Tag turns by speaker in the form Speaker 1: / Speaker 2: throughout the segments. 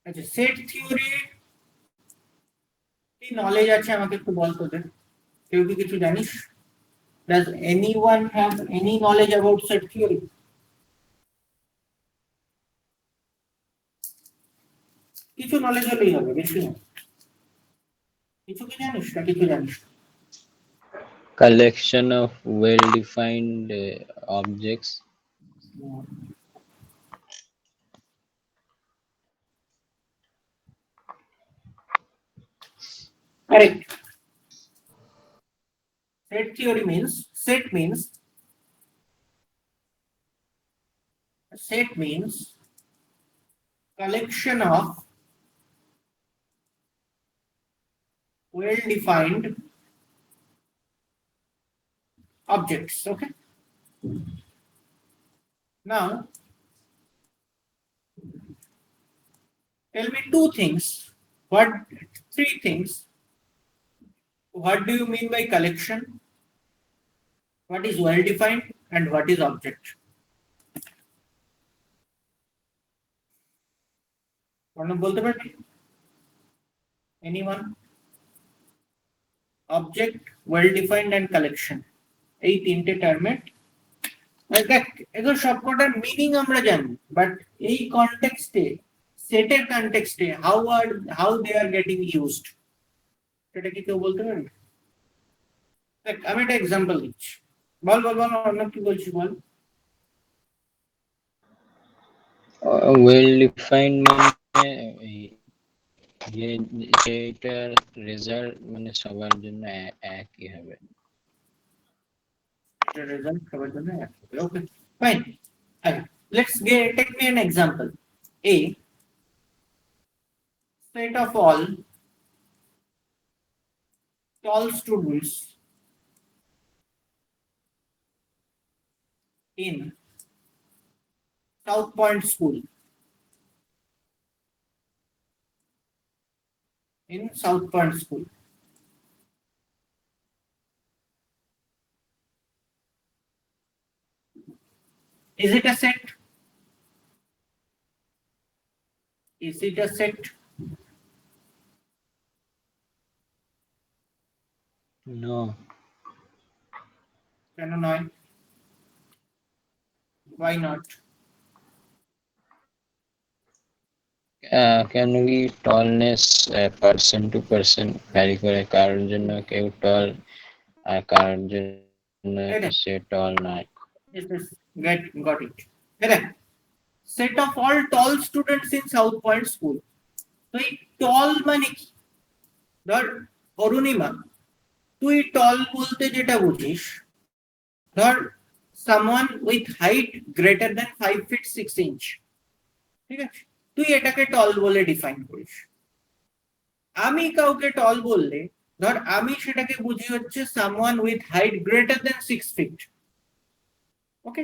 Speaker 1: আচ্ছা, set theory কি knowledge আছে আমাকে একটু বল তোদের, কেউ কি কিছু জানিস? Does anyone have any knowledge about set theory? কিছু নলেজ হলেই হবে, বেশি না। কিছু কি জানিস না কিছু জানিস না?
Speaker 2: Collection of well-defined objects.
Speaker 1: Correct. Set theory means collection of well-defined objects. Okay. Now, tell me three things. What do you mean by collection? What is well-defined and what is object? বলতে পারবি? Anyone? Object, well-defined and collection. এই তিনটে টার্মের দেখ, এগুলো সবকটার meaning আমরা জানি, but এই কনটেক্সটে, সেটের কনটেক্সটে how they are getting used, সেটা কি কেউ বলতে পারবে? দেখ, আমি একটা এক্সাম্পল দিচ্ছি। বল বল বল, অন্য কি বলছিস বল।
Speaker 2: well-defined মানে যেটার রেজাল্ট মানে সবার জন্য একই হবে।
Speaker 1: রেজাল্ট সবার জন্য একই হবে। ওকে, fine. take me an example. A set of all tall students in South Point School. Is it a set?
Speaker 2: No.
Speaker 1: কেন নয়? Why not?
Speaker 2: কেন কি টলনেস পার্সন টু পার্সন ভ্যারি করে, কারোর জন্য কেউ টল আর কারোর জন্য সে টল নয়।
Speaker 1: Got it. Correct. Set of all tall students in South Point School. তো এই টল মানে কি? ধর অরুণিমা, তুই টল বলতে যেটা বুঝিস, ধর someone with height greater than 5 feet 6 inch, ঠিক আছে, তুই এটাকে টল বলে ডিফাইন করিস। আমি কাউকে টল বললে, ধর আমি সেটাকে বুঝি হচ্ছে someone with height greater than 6 feet. ওকে,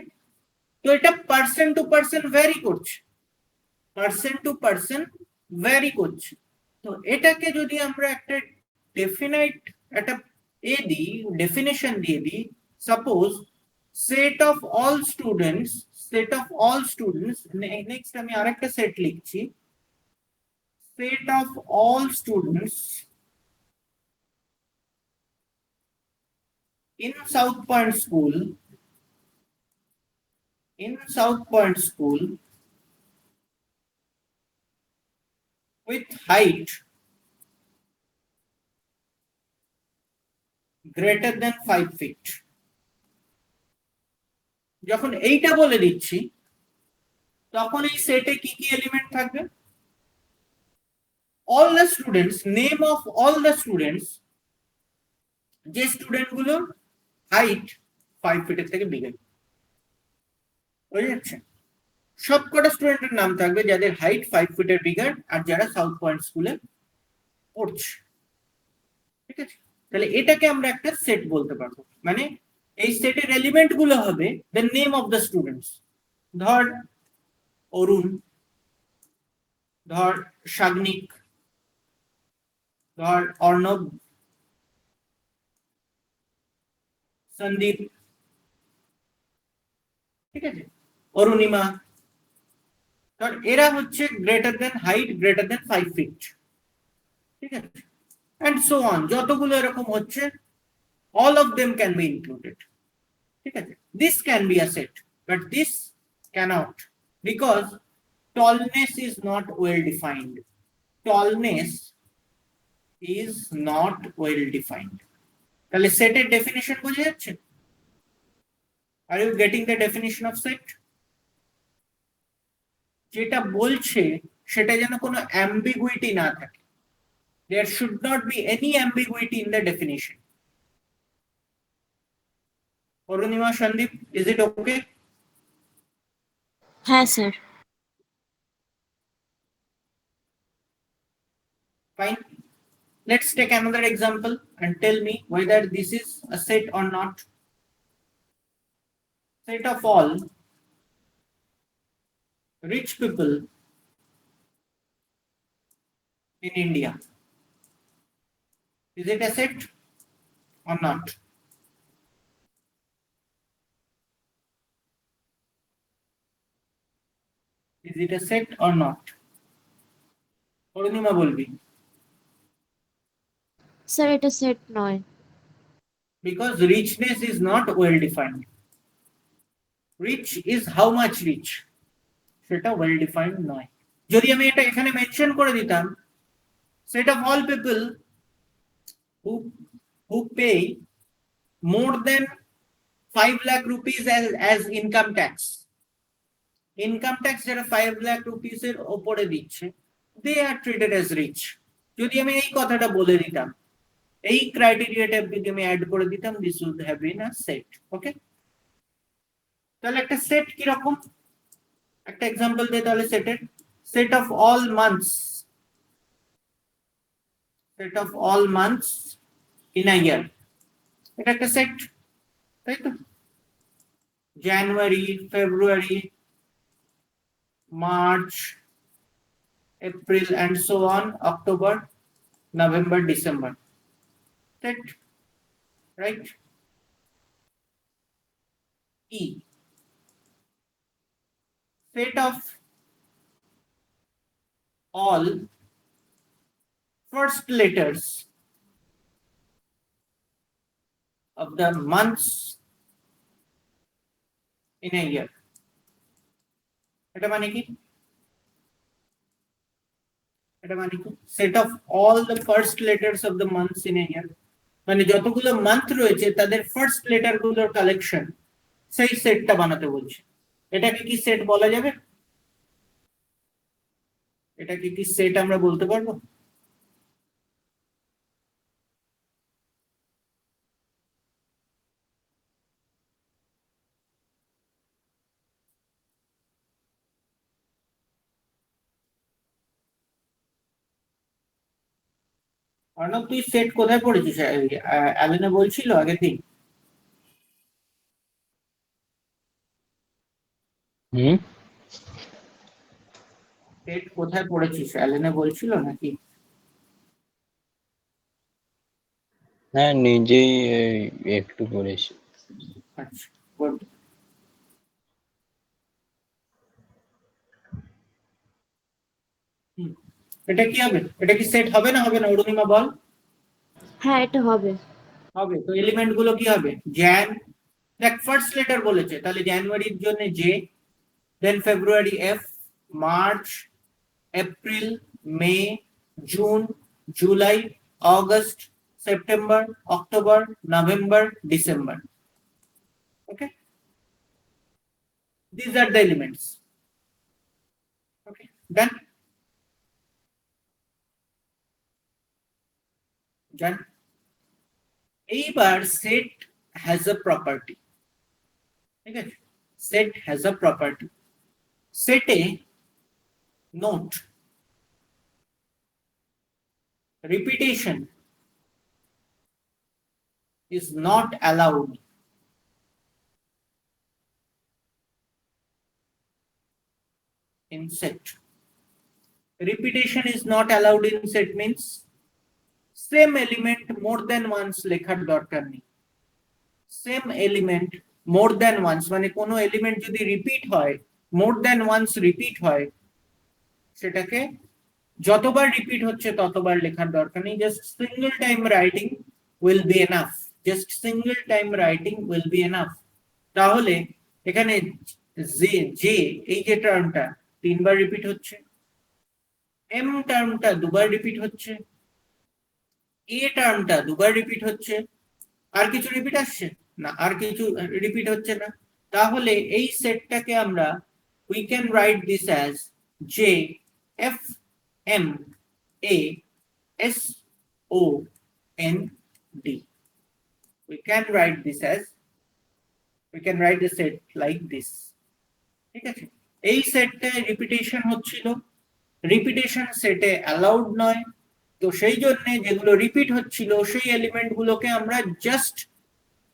Speaker 1: তো এটা পার্সন টু পার্সন ভ্যারি করছে। তো এটাকে যদি আমরা একটা ডেফিনাইট একটা ডেফিনেশন দিয়ে দিই, suppose set of all students, next আমি আরেকটা সেট লিখছি, set of all students in South Point School with height greater than 5 feet. যখন এইটা বলে দিচ্ছি, তখন এই সেটে কি কি এলিমেন্ট থাকবে? all the students, name of all the students, যে স্টুডেন্ট গুলো হাইট 5 ফিটের থেকে বিগে, বুঝে যাচ্ছে? সবকটা স্টুডেন্টের নাম থাকবে যাদের হাইট 5 ফিটের বিগার আর যারা সাউথ পয়েন্ট স্কুলে পড়ছে, ঠিক আছে? তাহলে এটাকে আমরা একটা সেট বলতে পারবো। মানে এই সেটের এলিমেন্ট গুলো হবে the name of the students. ধর অরুণ, ধর সাগ্নিক, ধর অর্ণব, সন্দীপ, ঠিক আছে, অরুণিমা, ধর এরা হচ্ছে greater than height greater than 5 feet, ঠিক আছে, এন্ড সো অন, যতগুলো এরকম হচ্ছে all of them can be included, ঠিক আছে। this can be a set but this cannot, because tallness is not well defined. Tallness is not well defined. তাহলে সেটের definition বোঝা যাচ্ছে? Are you getting the definition of set? যেটা বলছে সেটা যেন কোনো অ্যাম্বিগুইটি না থাকে, there should not be any ambiguity in the definition. Arunima, Sandeep, is it okay?
Speaker 3: হ্যাঁ sir.
Speaker 1: Fine. Let's take another example and tell me whether this is a set or not. Set of all rich people in India. Is it a set or not? Is it a set or not? Arunima বলবি।
Speaker 3: Sir এটা set নয়।
Speaker 1: Because richness is not well defined. Rich is how much rich, সেটা well defined নয়। যদি আমি এটা এখানে mention করে দিতাম, set of all people who pay more than 5 lakh rupees as income tax. Income tax যারা 5 lakh rupees এর উপরে দিচ্ছে, they are treated as rich. যদি আমি এই কথাটা বলে দিতাম, এই ক্রাইটেরিয়াটা যদি আমি অ্যাড করে দিতাম, this would have been a set. ওকে, তাহলে একটা সেট কি রকম, একটা एग्जांपल দে তাহলে সেটের। set of all months, set of all months in a year, এটা একটা সেট, তাই তো? January, February, March, April and so on, October, November, December, set, right? E, set of all first letters of the months in a year. এটা মানে কি? এটা মানে কি? set of all the first letters of the months in a year, মানে যতগুলো month রয়েছে তাদের ফার্স্ট লেটার গুলোর কালেকশন, সেই সেটটা বানাতে বলছে। এটাকে কি সেট বলা যাবে? এটাকে কি সেট আমরা বলতে পারবো? অর্ণব, তুই সেট কোথায় পড়েছিস? অ্যালেনা বলছিল আগের দিন। সেট কোথায় পড়েছিস? অ্যালেনা বলছিল নাকি?
Speaker 2: হ্যাঁ, নিজেই একটু পড়েছি।
Speaker 1: আচ্ছা, good. এটা কি হবে? এটা কি সেট হবে না হবে না, অরুণিমা বল।
Speaker 3: হ্যাঁ এটা হবে।
Speaker 1: হবে। তো এলিমেন্ট গুলো কি হবে? জ্যান, দেখ ফার্স্ট লেটার বলেছে, তাহলে জানুয়ারির জন্য J, then February F, March, April, May, June, July, August, September, October, November, December. Okay, these are the elements. Okay, done. Done. এইবার সেট has a property, ঠিক আছে? Set has a property. সেটে note, repetition is not allowed in set. Repetition is not allowed in set means same element more than once লেখার দরকার নেই। Same element more than once, মানে কোনো element যদি repeat হয়, মোর দ্যান ওয়ান্স রিপিট হয়, সেটাকে যতবার রিপিট হচ্ছে ততবার লেখার দরকার নেই, just single time writing will be enough, just single time writing will be enough. তাহলে এখানে যে যে এই যে টার্মটা 3বার রিপিট হচ্ছে, এম টার্মটা 2বার রিপিট হচ্ছে, এ টার্মটা 2বার রিপিট হচ্ছে, আর কিছু রিপিট আসছে না, আর কিছু রিপিট হচ্ছে না, তাহলে এই সেটটাকে আমরা we can write this as J F M A S O N D. We can write this as, we can write the set like this. ঠিক আছে, এই সেটটা রিপিটেশন হচ্ছিল, রিপিটেশন সেটে অ্যালাউড নয়, তো সেই জন্য যেগুলো রিপিট হচ্ছিল সেই এলিমেন্ট গুলোকে আমরা জাস্ট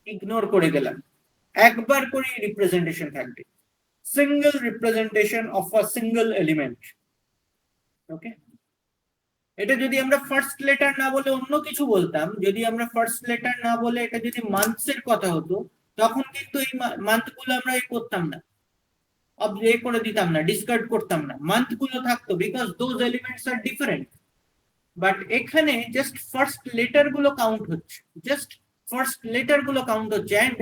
Speaker 1: ইগনোর করে গেলাম, একবার করে রিপ্রেজেন্টেশন থাকবে, single representation of a single element. Okay, এটা যদি আমরা ফার্স্ট লেটার না বলে অন্য কিছু বলতাম, যদি আমরা ফার্স্ট লেটার না বলে এটা যদি মান্থস এর কথা হতো, তখন কিন্তু এই মান্থ গুলো আমরা করতাম না, করে দিতাম না, ডিসকার্ড করতাম না, মান্থ গুলো থাকতো, because those elements are different. But এখানে জাস্ট ফার্স্ট লেটার গুলো কাউন্ট হচ্ছে, জাস্ট ফার্স্ট লেটার গুলো কাউন্ট হচ্ছে, এন্ড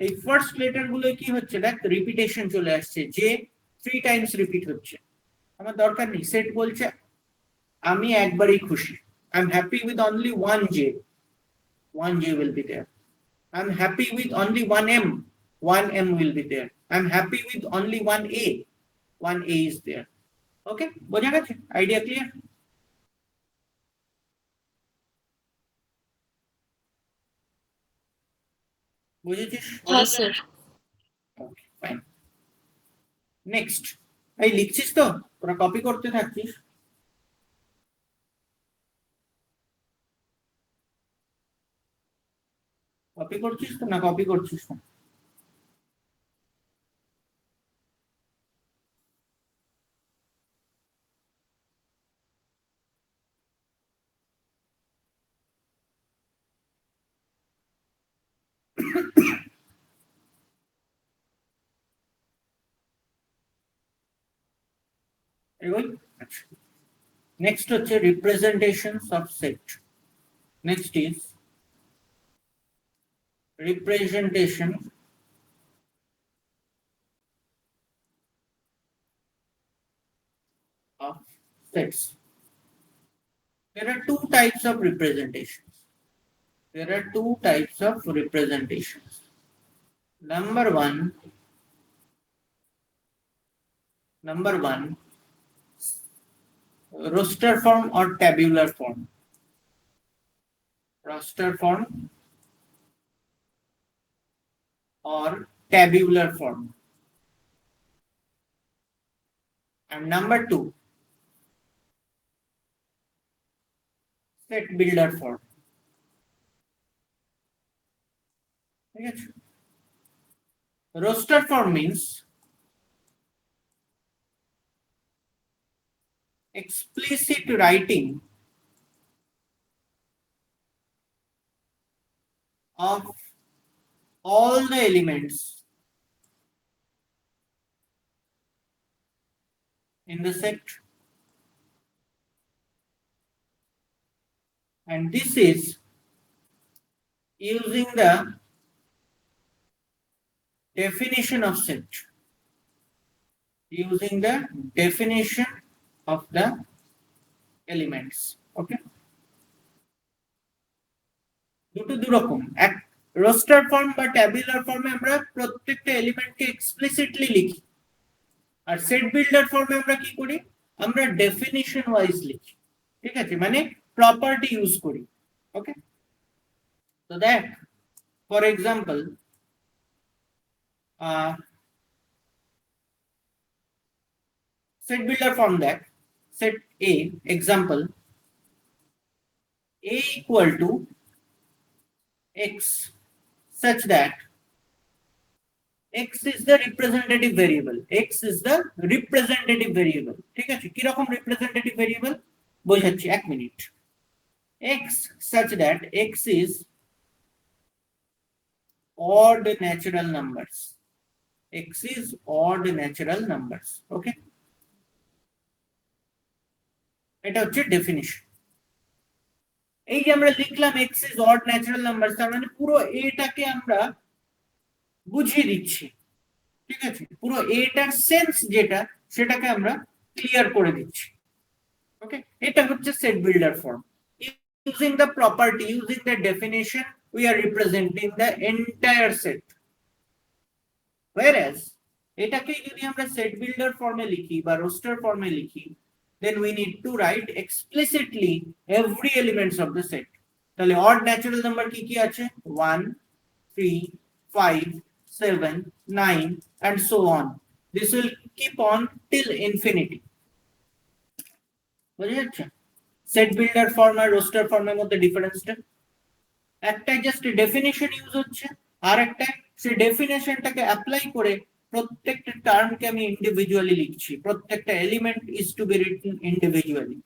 Speaker 1: এই ফার্স্ট লেটার গুলো কি হচ্ছে, দেখ রিপিটেশন চলে আসছে, যে 3 টাইমস রিপিট হচ্ছে, আমার দরকার নেই, সেট বলছে আমি একবারই খুশি, I am happy with only one J will be there. I'm happy with only one M will be there. I'm happy with only one A is there. Okay, বোঝা গেছে, আইডিয়া ক্লিয়ার? বুঝেছিস?
Speaker 3: হ্যাঁ sir.
Speaker 1: ওকে, fine. Next, এই লিখছিস তো, তোরা copy করতে থাকছিস? Copy করছিস তো না কপি করছিস না? এগোই। আচ্ছা, নেক্সট হচ্ছে representations of set. Next is representation of sets. There are two types of representations. There are two types of representations. Number one, roster form or tabular form. Roster form or tabular form. And number two, set builder form. Okay. Roster form means explicit writing of all the elements in the set, and this is using the definition of set, using the definition of the elements. Okay, দুটো দুরকম, এক roaster form বা tabular ফর্মে আমরা প্রত্যেকটা এলিমেন্টকে explicitly লিখি, আর set builder ফর্মে আমরা কি করি, আমরা ডেফিনিশন ওয়াইজ লিখি। ঠিক আছে, মানে প্রপার্টি ইউজ করি। ওকে, তো দেখ for example set builder form, that set A example A equal to X such that X is the representative variable. X is the representative variable. ঠিক আছে, কি রকম representative variable বোঝাচ্ছি, এক minute. X such that X is odd natural numbers. X is odd natural numbers. Okay, এটা হচ্ছে definition. এই যে আমরা লিখলাম x is odd natural number, তার মানে পুরো এটাকে আমরা বুঝিয়ে দিচ্ছি, ঠিক আছে? পুরো এটার সেন্স যেটা সেটাকে আমরা ক্লিয়ার করে দিচ্ছি। ওকে, এটা হচ্ছে set builder form. Using the property, using the definition, we are representing the entire set. Whereas এটাকে যদি আমরা সেট বিল্ডার ফর্মে লিখি বা রোস্টার ফর্মে লিখি, then we need to write explicitly every elements of the set. তাহলে odd natural number কি কি আছে? 1, 3, 5, 7, 9 and so on. This will keep on till infinity. বুঝা যাচ্ছে সেট বিল্ডার ফর্ম আর রোস্টার ফর্মের মধ্যে ডিফারেন্সটা? একটা জাস্ট ডেফিনিশন ইউজ হচ্ছে, আর একটা সেই ডেফিনিশনটাকে অ্যাপ্লাই করে প্রত্যেকটা টার্মকে আমি ইন্ডিভিজুয়ালি লিখছি, প্রত্যেকটা element is to be written individually.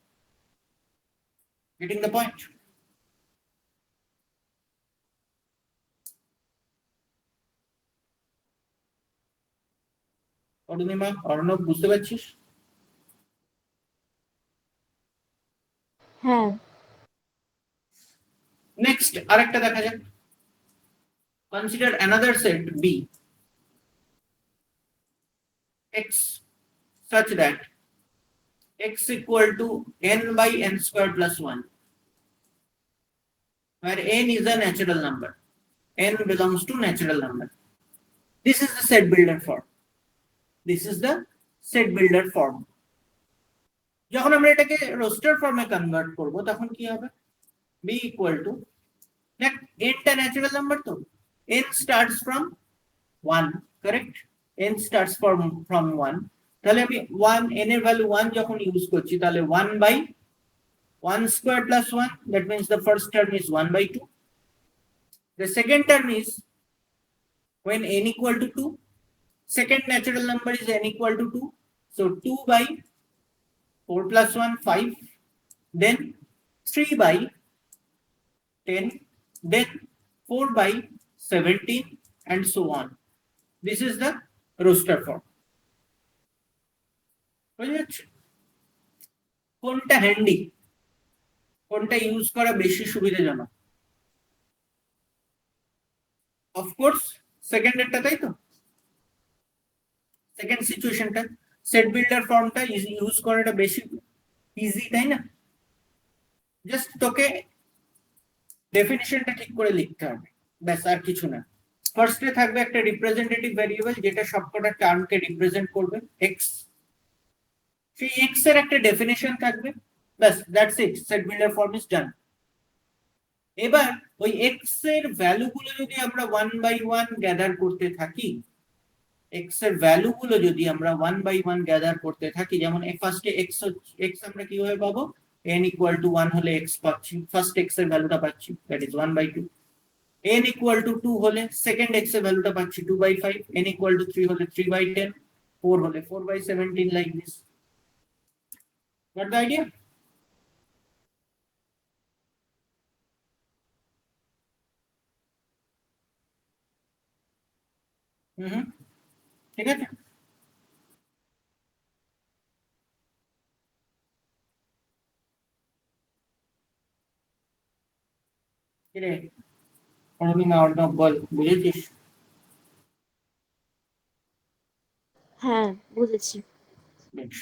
Speaker 1: Getting the point? Arunima, Arnab, বুঝতে পারছিস?
Speaker 3: হ্যাঁ।
Speaker 1: নেক্সট আরেকটা দেখা যাক। Consider another set B x such that x equal to n by n square plus 1, where n is a natural number, n belongs to natural number. This is the set builder form. This is the set builder form. যখন আমরা এটাকে roster ফর্মে convert করব তখন কি হবে? b equal to, দেখ n টা ন্যাচারাল নাম্বার, তো n starts from 1, correct? n starts from 1, তাহলে আমি 1 n এর ভ্যালু 1 যখন ইউজ করছি তাহলে 1 by 1 square plus 1, that means the first term is 1 by 2. The second term is when n equal to 2, second natural number is n equal to 2, so 2 by 4 plus 1, 5, then 3 by 10, then 4 by 17 and so on. This is the roster form. কোনটা handy, কোনটা use করা বেশি সুবিধাজনক? Of course second এরটা, তাই তো? Second সিচুয়েশনটা, set builder ফর্মটা use করাটা বেশি ইজি, তাই না? জাস্ট তোকে ডেফিনিশনটা ঠিক করে লিখতে হবে, ব্যাস, আর কিছু না। ফার্স্টে থাকবে একটা রিপ্রেজেন্টেটিভ ভ্যারিয়েবল যেটা সবকটা টার্মকে রিপ্রেজেন্ট করবে, এক্স। সেই এক্স এর একটা ডেফিনিশন থাকবে, ব্যাস, that's it, set builder form is done. এবার ওই এক্স এর ভ্যালুগুলো যদি আমরা 1 বাই 1 গ্যাদার করতে থাকি, এক্স এর ভ্যালুগুলো যদি আমরা 1 বাই 1 গ্যাদার করতে থাকি, যেমন ফার্স্টে এক্স আমরা কিভাবে পাবো? n equal to 1 হলে x পাচ্ছি, ফার্স্ট x এর ভ্যালুটা পাচ্ছি, that is 1 by 2। n equal to 2 হলে সেকেন্ড x এর ভ্যালুটা পাচ্ছি 2 বাই 5, n equal to 3 হলে 3 বাই 10, 4 হলে 4 by 17, like this. Got the idea? ঠিক আছে। কিরে অরবিন্দা, অর্ণব, বল, বুঝেছিস?
Speaker 3: হ্যাঁ, বুঝেছি।
Speaker 1: বেশ।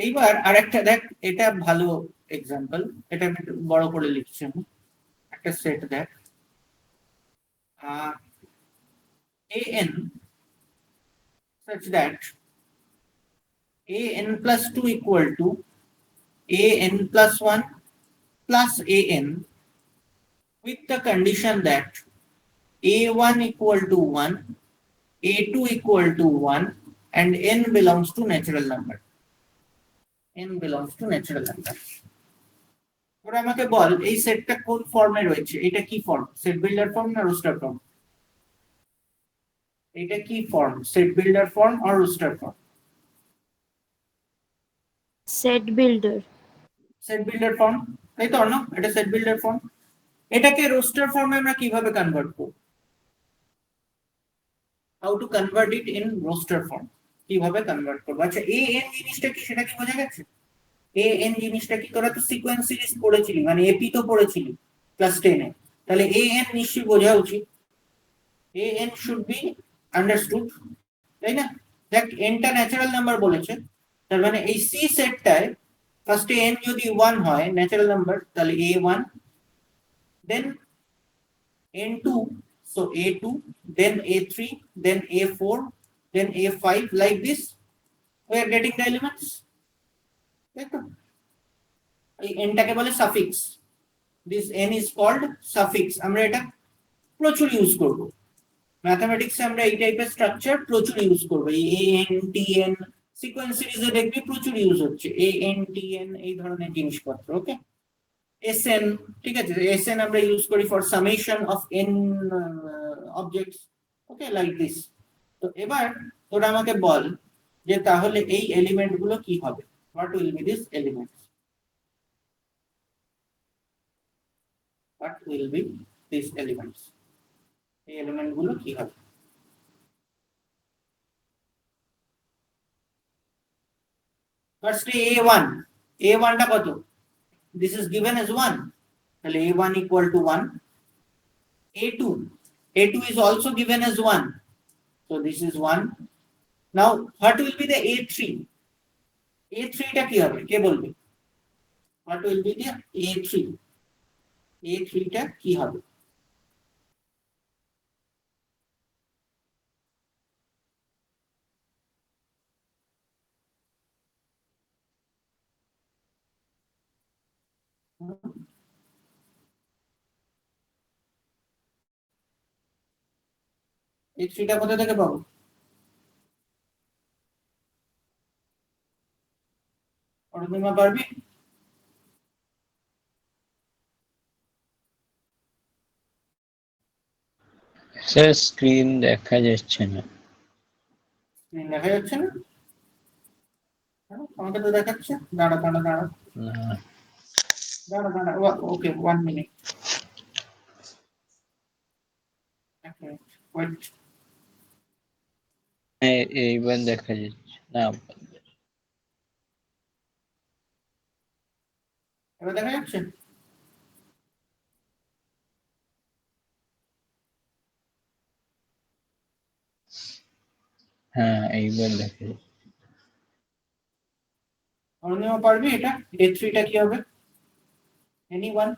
Speaker 1: এইবার আরেকটা দেখ, এটা ভালো এক্সাম্পল, এটা আমি একটু বড় করে লিখছি আমি। একটা সেট দেখ, an such that an plus 2 equal to an plus 1 plus an, with the condition that a1 equal to 1, a2 equal to 1 and n belongs to natural number. n belongs to natural number. ওরা আমাকে বল এই সেটটা কোন ফর্মে রয়েছে? এটা কি form, set builder form না রোস্টার ফর্ম? এটা কি ফর্ম, সেট বিল্ডার ফর্ম আর roster form?
Speaker 3: Set builder.
Speaker 1: Set builder form, তাই তো না? এটা সেট বিল্ডার ফর্ম। এটাকে রোস্টার ফর্মে আমরা কিভাবে কনভার্ট করব? How to convert it in roster form, কিভাবে কনভার্ট করব? আচ্ছা, এ এন জিনিসটা কি সেটা কি বোঝা গেছে? এ এন জিনিসটা কি, তোরা তো সিকোয়েন্স সিরিজ পড়েছিলি, মানে এপি তো পড়েছিলি ক্লাস 10 এ, তাহলে এ এন নিশ্চয়ই বোঝা উচিত, A N should be understood, তাই না? দেখ এনটা ন্যাচারাল নাম্বার বলেছে, তার মানে এই সি সেটটায় ফার্স্টে এন যদি 1 হয় ন্যাচারাল নাম্বার, তাহলে a1, then n2, so a2, then a3, then a4, then a5, like this we are getting the elements, দেখো এই এনটাকে বলে suffix, this n is called suffix, আমরা এটা প্রচুর ইউজ করব ম্যাথমেটিক্সে, আমরা এই টাইপের স্ট্রাকচার প্রচুর ইউজ করব, এই a n t n sequence সিরিজে দেখবি প্রচুর ইউজ হচ্ছে a n t n এই ধরনের জিনিসপত্র, ওকে। sn, ঠিক আছে, sn আমরা ইউজ করি for summation of n objects, okay, like this. তো এবার তোরা আমাকে বল যে তাহলে এই এলিমেন্ট গুলো কি হবে, what will be this elements, what will be this elements, এই এলিমেন্ট গুলো কি হবে? ফার্স্ট a1, a1 টা কত, this is given as 1, তাহলে a1 equal to 1, a2, a2 is also given as 1, so this is 1. Now what will be the a3, a3 টা কি হবে কে বলবে, what will be the a3, a3 টা কি হবে? a3 টা কোথা থেকে পাবো? অরুণিমা পারবি?
Speaker 2: স্যার স্ক্রিন দেখা যাচ্ছে না।
Speaker 1: স্ক্রিন দেখা যাচ্ছে না? আমাকে তো দেখাচ্ছে, দাঁড়া দাঁড়া দাঁড়া
Speaker 2: না,
Speaker 1: দাঁড়া দাঁড়া, ওকে 1 মিনিট, ওয়েট,
Speaker 2: এইবার দেখা যাচ্ছে না।
Speaker 1: এবার দেখা যাচ্ছে?
Speaker 2: হ্যাঁ এইবার দেখা যাচ্ছে।
Speaker 1: অরুণিমা পারবি এটা, a3 টা কি হবে? এনিওয়ান?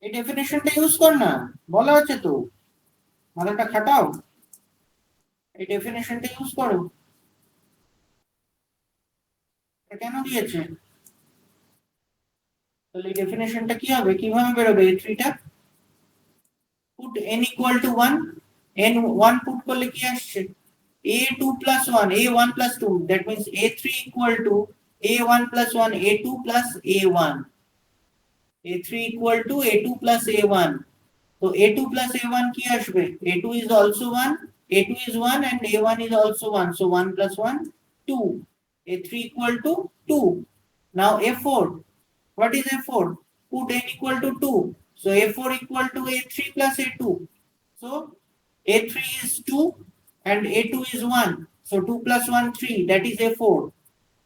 Speaker 1: এই ডেফিনেশনটা ইউজ কর না, বলা আছে তো, মাথাটা খাটাও, এই ডেফিনেশনটা ইউজ করো, এটা কেন দিয়েছে? তাহলে এই ডেফিনেশনটা কি হবে, কিভাবে বেরোবে a3 টা? put n equal to 1, n 1 put করলে কি আসছে, a2 plus 1, a1 plus 2, that means a3 equal to a1 plus 1, a2 plus a1, a3 equal to a2 plus a1, so a2 plus a1 কি আসবে, a2 is also 1, a2 is 1 and a1 is also 1, so 1 plus 1 2, a3 equal to 2. Now a4, what is a4? Put n equal to 2, so a4 equal to a3 plus a2, so a3 is 2 and a2 is 1, so 2 plus 1 3, that is a4.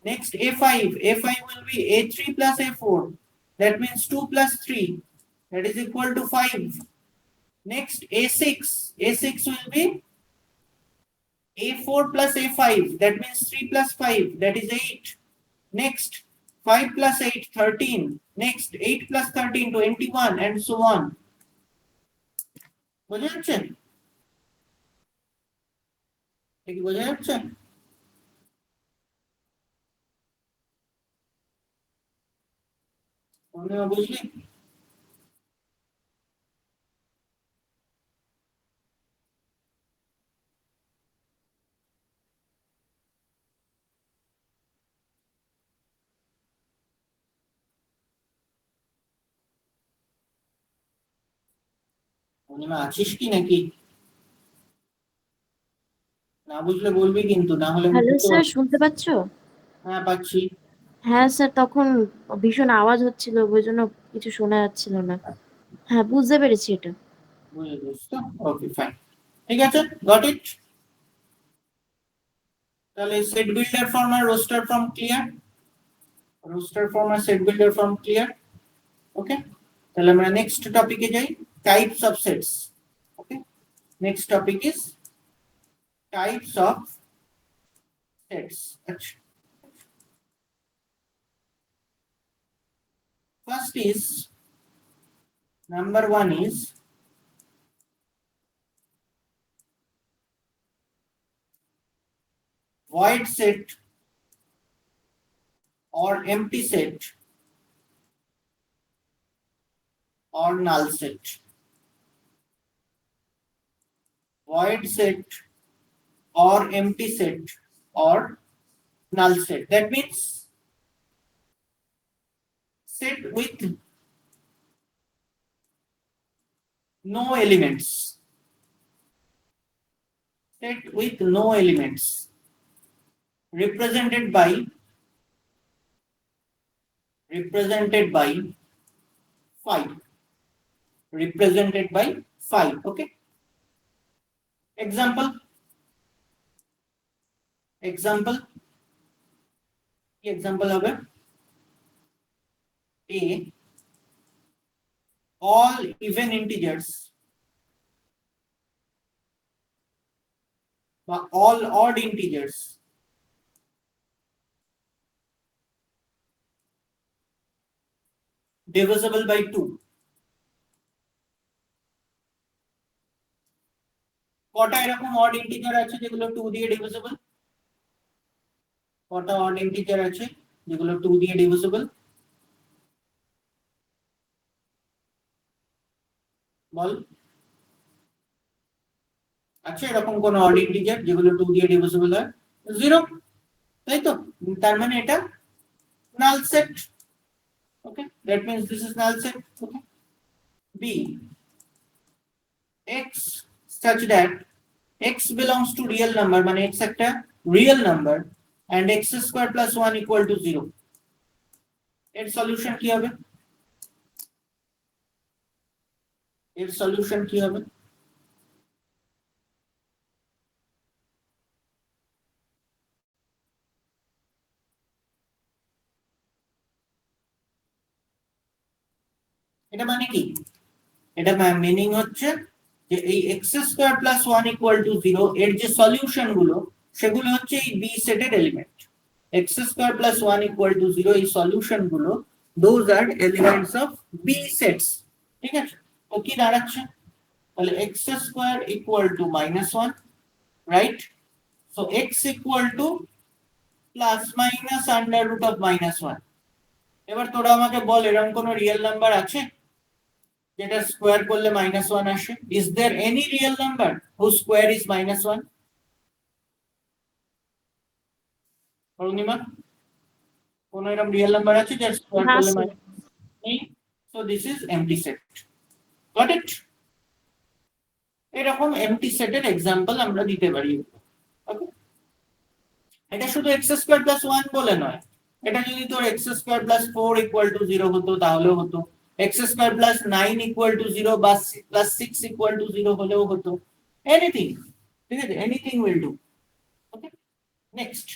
Speaker 1: Next a5, a5 will be a3 plus a4, that means 2 plus 3, that is equal to 5. Next a6, a6 will be a4 plus a5, that means 3 plus 5, that is 8. Next 5 plus 8 13, next 8 plus 13 21, and so on. বোঝা যাচ্ছে? কি বোঝা যাচ্ছে? অরুণিমা বুঝলি? অরুণিমা আছিস কি নাকি? না বুঝলে বলবি কিন্তু, না হলে
Speaker 3: হ্যালো
Speaker 1: বুঝতে
Speaker 3: স্যার, শুনতে পাচ্ছ?
Speaker 1: হ্যাঁ পাচ্ছি।
Speaker 3: হ্যাঁ স্যার, তখন ভীষণ আওয়াজ হচ্ছিল, ওই জন্য কিছু শোনা যাচ্ছিল না। হ্যাঁ, বুঝতে পেরেছি এটা।
Speaker 1: বুঝে গেছিস তো, ওকে ফাইন। ঠিক আছে, গট ইট? তাহলে সেট বিল্ডার ফর্ম আর roster form clear, roster form আর set builder form clear. Okay, তাহলে আমরা নেক্সট টপিকে যাই, types of sets. Okay, next topic is types of sets. আচ্ছা, first is number one is void set or empty set or null set. Void set or empty set or null set. That means set with no elements. Set with no elements represented by 5. Represented by 5. Okay. Example. Example হবে A, all even integers বা all odd integers divisible by 2. কটা এরকম odd integer আছে যেগুলো 2 দিয়ে divisible? কটা odd integer আছে যেগুলো 2 দিয়ে divisible? বল, আচ্ছা এরকম কোন odd integer যেগুলো 2 দিয়ে divisible হয়? 0, তাই তো? তার মানে এটা null set. Okay, that means this is null set. Okay. B, x such that x belongs to real number, মানে x একটা real number and x square plus 1 equal to 0. এর সলিউশন কি হবে? এর সলিউশন কি হবে? এটা মানে কি? এটা মিনিং হচ্ছে যে এই x square plus 1 equal to 0 এর যে সলিউশন গুলো সেগুলো হচ্ছে এই বি সেটের element. x square plus 1 equal to 0 এই সলিউশন গুলো those are elements of B sets. ঠিক আছে, তো কি দাঁড়াচ্ছে? তাহলে x square equal to -1, right? So x equal to plus minus under root of -1। এবার তোরা আমাকে বল এরকম কোন রিয়েল নাম্বার আছে যেটা স্কোয়ার করলে -1 আসে? Is there any real number whose square is -1? অরুণিমা, কোন এরকম রিয়েল নাম্বার আছে যার স্কোয়ার
Speaker 3: না
Speaker 1: করলে
Speaker 3: স্যার।
Speaker 1: নেই? So this is empty set. Got it? এরকম এমটি সেটের এক্সাম্পল আমরা দিতে পারি। ওকে, এটা শুধু x স্কয়ার প্লাস 1 বলে নয়, এটা যদি তোর x square plus 4 equal to 0 হতো তাহলেও হতো, x square plus 9 equal to 0 বা প্লাস 6 ইকুয়াল টু 0 হলেও হতো, এনিথিং। ঠিক আছে, anything will do. Okay, next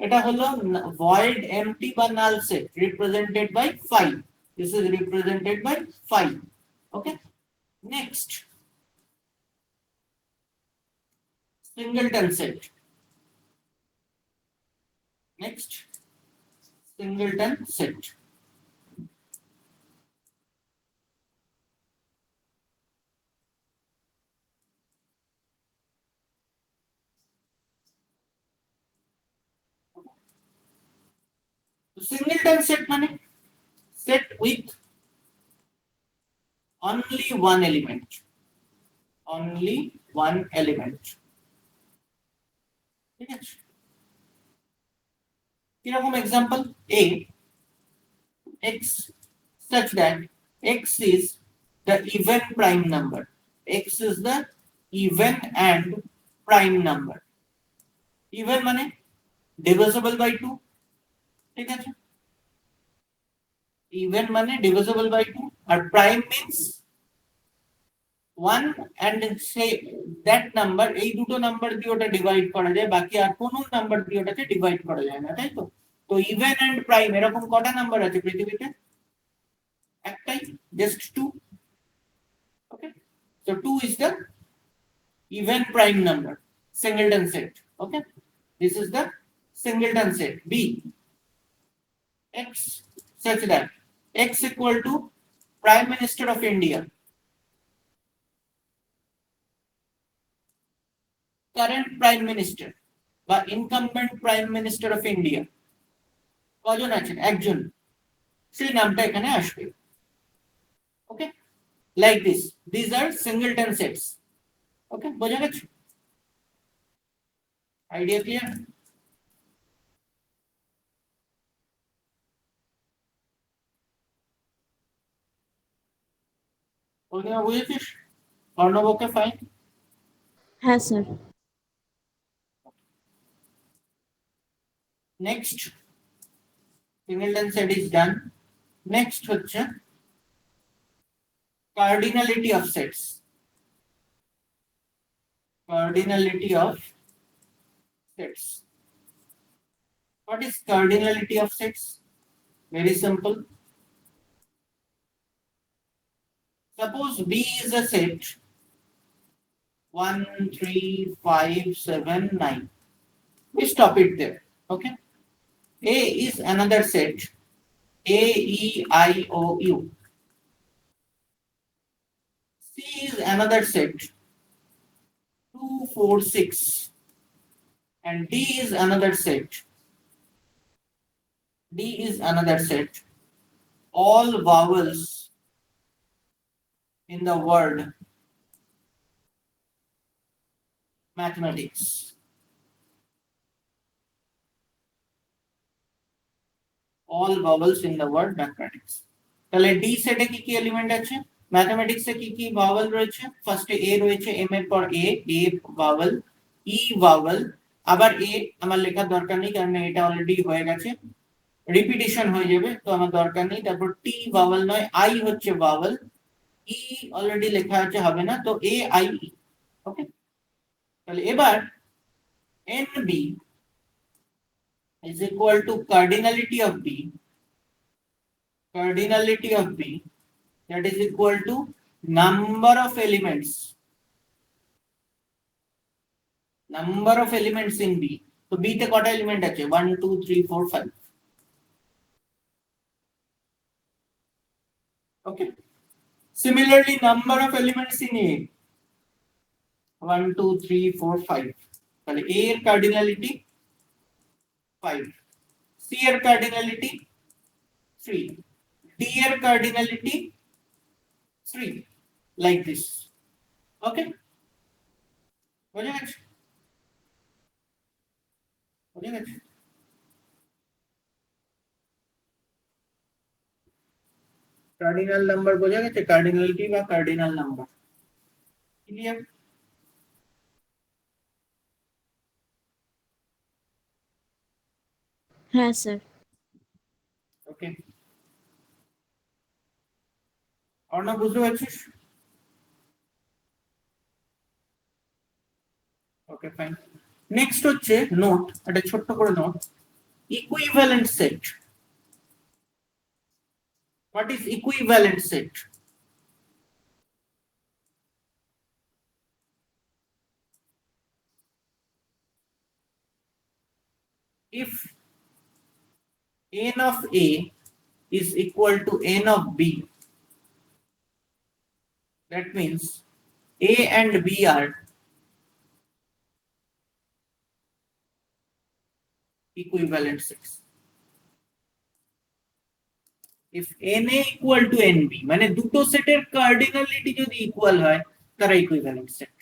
Speaker 1: এটা হলো void empty বা null set represented by 5. This is represented by 5. Okay, next singleton set. Next singleton set. Singleton set মানে set with only one element. Only one element. ঠিক আছে, কিরকম example? A, x such that x is the even prime number. X is the even and prime number. Even মানে divisible by 2. ঠিক আছে, even মানে divisible by 2 আর prime means one and say that number, এই দুটো number দিয়ে ওটা divide করা যায়, বাকি আর কোনো নাম্বার দিয়ে ওটাকে ডিভাইড করা যায় না, তাই তো? তো ইভেন এন্ড প্রাইম এরকম কটা নাম্বার আছে পৃথিবীতে? একটাই, just two. Okay, so 2 is the even prime number, singleton set. Okay, this is the singleton set. B, x such that x equal to Prime Minister of India, current Prime Minister বা incumbent Prime Minister of India কজন আছেন? একজন, সেই নামটা এখানে আসবে। ওকে, like this, these are singleton sets. ওকে, বোঝা গেছে? Idea clear? পূর্ণিমা বুঝেছিস? অর্ণবকে ফাইন?
Speaker 3: হ্যাঁ sir.
Speaker 1: Next singleton set is done. Next হচ্ছে cardinality of sets. Cardinality of sets. What is cardinality of sets? Very simple. Suppose B is a set 1, 3, 5, 7, 9. We stop it there. Okay. A is another set A, E, I, O, U. C is another set 2, 4, 6. And D is another set. D is another set. All vowels in the word mathematics. All vowels in the word mathematics. তাহলে D সেটে কি কি element আছে? Mathematics এ কি কি vowel রয়েছে? ফার্স্টে A রয়েছে, M এর পর A ভাওয়েল, E ভাওয়েল, আবার A আমার লেখার দরকার নেই কারণ এটা অলরেডি হয়ে গেছে, রিপিটিশন হয়ে যাবে, তো আমার দরকার নেই। তারপর T ভাওয়েল নয়, I হচ্ছে ভাওয়েল, E অলরেডি লেখা আছে, হবে না, তো A I E। ওকে, তাহলে এবার NB is equal to cardinality of B, cardinality of B, that is equal to number of elements, number of elements in B. So B তে কটা এলিমেন্ট আছে? 1, 2, 3, 4, 5. Okay, similarly number of elements in A 1, 2, 3, 4, 5. তাহলে A এর cardinality 5, C এর cardinality 3, D এর cardinality 3, like this. Okay, বোঝা গেছে? বোঝা গেছে? কার্ডিনাল নাম্বার বোঝা গেছে? কার্ডিনালিটি বা কার্ডিনাল নাম্বার ক্লিয়ার?
Speaker 3: হ্যাঁ স্যার।
Speaker 1: ওকে, অর্ণব বুঝতে পারছিস? Okay fine. নেক্সট হচ্ছে নোট, একটা ছোট্ট করে note, equivalent set. What is equivalent set? If n of A is equal to n of B, that means A and B are equivalent sets. If NA equal to NB, মানে দুটো সেটের cardinality যদি equal হয় তারা equivalent set.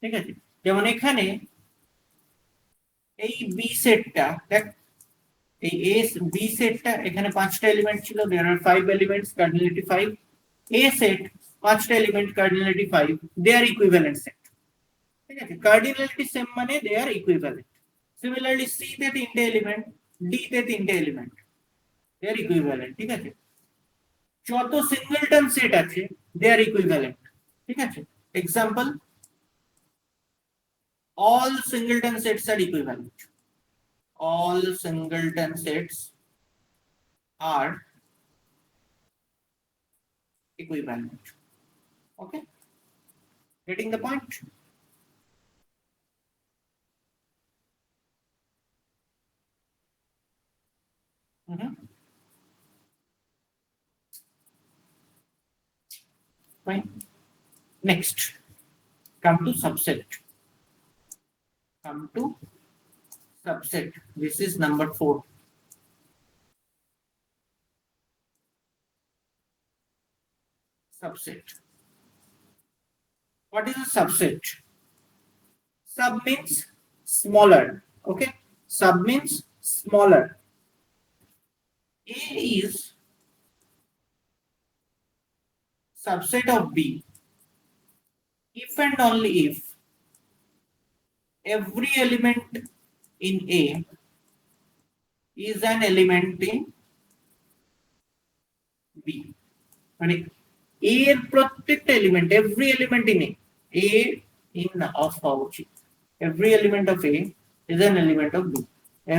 Speaker 1: ঠিক আছে, যেমন এখানে এই বি সেটটা দেখ, এই এ বি সেটটা এখানে পাঁচটা এলিমেন্ট ছিল, there are 5 elements, cardinality 5। A set পাঁচটা element, cardinality 5, they are equivalent set. ঠিক আছে, কার্ডিনালিটি সেম মানে they are equivalent. Similarly C তে তিনটে এলিমেন্ট, ডি তে তিনটে এলিমেন্ট, দে আর ইকুইভ্যালেন্ট। ঠিক আছে, যত সিঙ্গেলটন সেট আছে দে আর ইকুইভ্যালেন্ট। ঠিক আছে, Example, all singleton sets are equivalent. All singleton sets are equivalent. Okay, getting the point? Fine. Next, come to subset. Come to subset. This is number 4. Subset. What is a subset? Sub means smaller. Okay, sub means smaller. A is subset of B if and only if every element in A is an element in B. মানে A এর প্রত্যেকটা element, every element in A in of হওয়া উচিত। Every element of A is an element of B.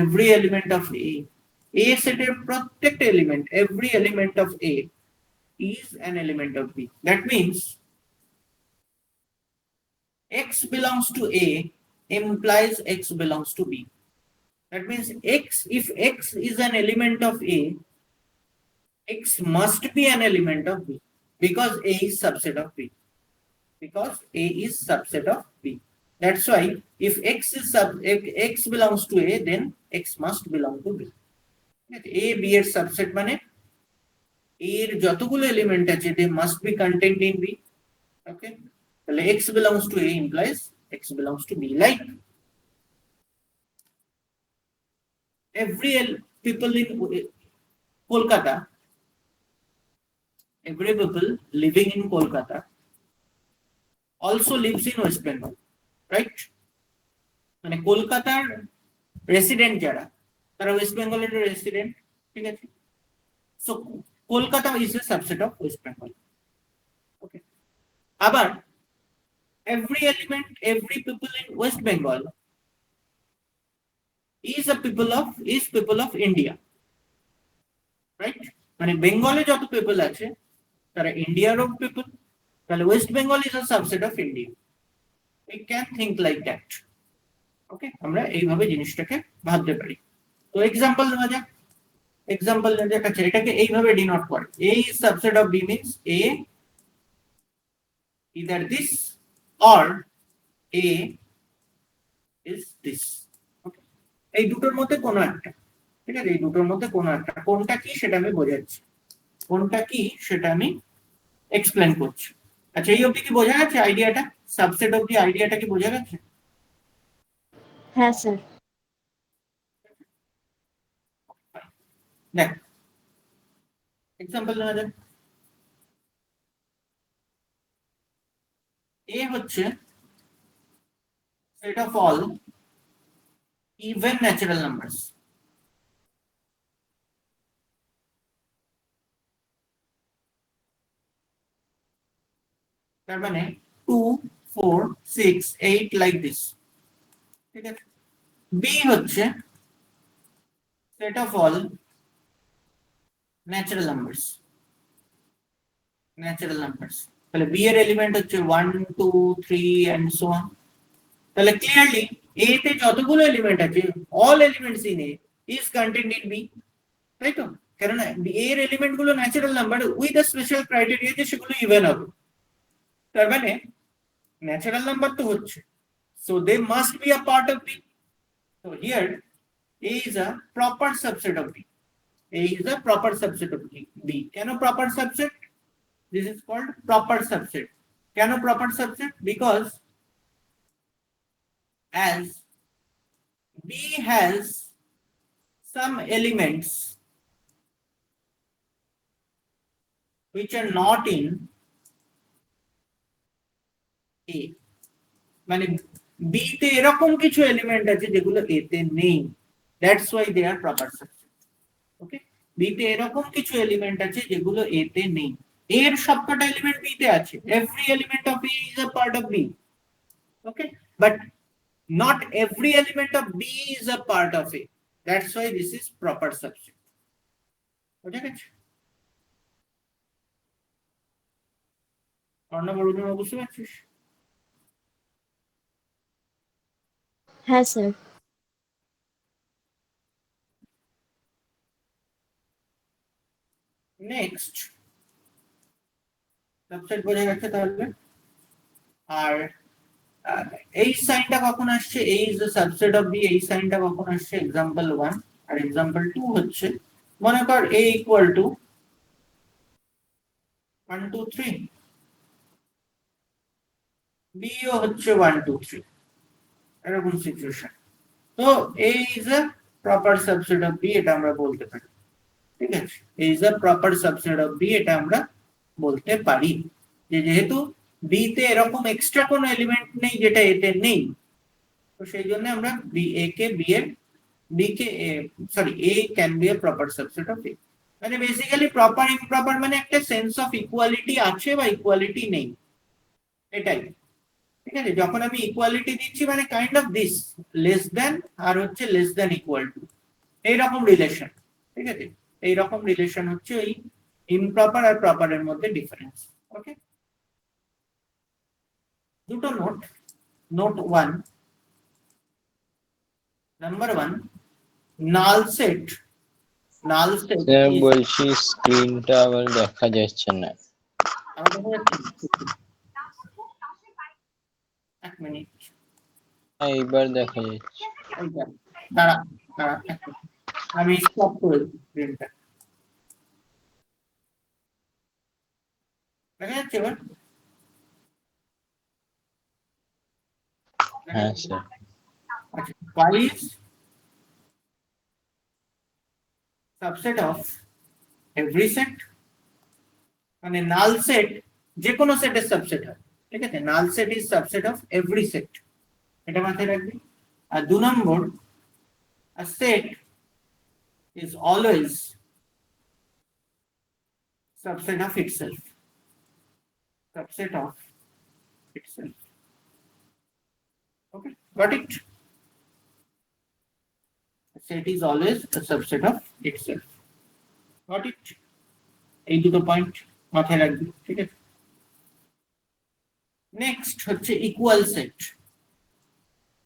Speaker 1: Every element of A সেটের প্রত্যেকটা element, every element of A is an element of B. That means X belongs to A implies X belongs to B. That means if X is an element of A, X must be an element of B because A is subset of B. Because A is subset of B. That's why if if X belongs to A, then X must belong to B. A B এর subset মানে A এর যতগুলো element আছে they must be contained in B. Okay, তাহলে X belongs to A implies X belongs to B. Like every people in Kolkata, every people living in Kolkata also lives in West Bengal, right? মানে কলকাতার resident যারা, তারা West বেঙ্গলের resident, ঠিক আছে? So Kolkata is a subset of West Bengal. Okay, আবার every element, every people in West Bengal is people of India, right? মানে বেঙ্গলে যত পিপল আছে তারা ইন্ডিয়ারও পিপল, তাহলে West Bengal is a subset of India. We can think like that. ওকে, আমরা এইভাবে জিনিসটাকে ভাবতে পারি। তো এক্সাম্পল নেওয়া যাক। এক্সাম্পল নেওয়া যাক। আচ্ছা, এটাকে এইভাবে ডিনোট করে, A is subset of B means A either this or A is this. ওকে, এই দুটোর মধ্যে কোনো একটা, ঠিক আছে? এই দুটোর মধ্যে কোনো একটা, কোনটা কি সেটা আমি বোঝাচ্ছি, কোনটা কি সেটা আমি এক্সপ্লেন করছি। আচ্ছা, এই অবধি কি বোঝা গেছে আইডিয়াটা? সাবসেট অবধি আইডিয়াটা কি বোঝা গেছে?
Speaker 3: হ্যাঁ স্যার।
Speaker 1: দেখ, এক্সাম্পল নেওয়া যাক। A হচ্ছে set of all even natural numbers. তার মানে 2, 4, 6, 8 like this, ঠিক আছে? B হচ্ছে set of all natural numbers. Natural numbers, তাহলে B এর এলিমেন্ট হচ্ছে 1, 2, 3 and so on. তাহলে ক্লিয়ারলি A তে যতগুলো এলিমেন্ট আছে, all elements in A is contained in B, তাই তো? কারণ A এর এলিমেন্ট গুলো natural number with a special criteria যে সেগুলো ইভেন হবে। তার মানে ন্যাচারাল নাম্বার তো হচ্ছে, so they must be a part of B. So here A is a proper subset of B. A is a proper subset of B. কেন proper subset? This is called proper subset. কেন proper subset? Because as B has some elements which are not in A, মানে B তে এরকম কিছু element আছে যেগুলো A তে নেই, that's why they are proper subset. Okay, B তে এরকম কিছু এলিমেন্ট আছে যেগুলো A তে নেই, A এর সবকটা এলিমেন্ট B তে আছে, every element of A is a part of B, okay, but not every element of B is a part of A, that's why this is proper subset. বুঝা গেছে? অর্ণব অরুণিমা বুঝতে পারছিস?
Speaker 3: হ্যাঁ স্যার।
Speaker 1: নেক্সট সাবসেট বোঝা গেছে তাহলে। আর এই সাইনটা কখন আসছে, A is the subset of B, এই সাইনটা কখন আসছে एग्जांपल 1 আর एग्जांपल 2 হচ্ছে মনে কর A equal to 1 2 3, B ও হচ্ছে 1 2 3, এরকম সিচুয়েশন। তো A is a proper subset of B, এটা আমরা বলতে পারি, ঠিক আছে? A is a proper subset of B, এটা আমরা বলতে পারি যে যেহেতু B তে এরকম এক্সট্রা কোনো এলিমেন্ট নেই যেটা A তে নেই, তো সেই জন্য আমরা A K can be a proper subset of A, মানে বেসিক্যালি প্রপার ইমপ্রপার মানে একটা সেন্স অফ ইকুয়ালিটি আছে বা ইকুয়ালিটি নেই, এটাই, ঠিক আছে? যখন আমি ইকুয়ালিটি দিচ্ছি মানে kind of this less than আর হচ্ছে লেস দ্যান ইকুয়াল টু, এইরকম রিলেশন, ঠিক আছে? এইরকম রিলেশন হচ্ছে ওই ইমপ্রপার আর প্রপারের মধ্যে ডিফারেন্স। ওকে, দুটো note, note 1 number 1, null set
Speaker 2: sir বলছি স্ক্রিনটা আবার দেখা যাচ্ছে না।
Speaker 1: এক মিনিট,
Speaker 2: এইবার দেখা যাচ্ছে।
Speaker 1: দাঁড়া দাঁড়া এক মিনিট, আমি স্টপ করে স্ক্রিনটা, দেখা যাচ্ছে এবার?
Speaker 2: হ্যাঁ স্যার।
Speaker 1: আচ্ছা, y is subset of every set, মানে নাল সেট যে কোনো সেটের সাবসেট হয়, ঠিক আছে? Null set is subset of every set, এটা মাথায় রাখবি। আর 2 নম্বর, a set is always subset of itself, subset of itself, okay, got it? A set is always a subset of itself, got it? এই দুটো point মাথায় রাখবি, ঠিক আছে? Next হচ্ছে ইকুয়াল সেট,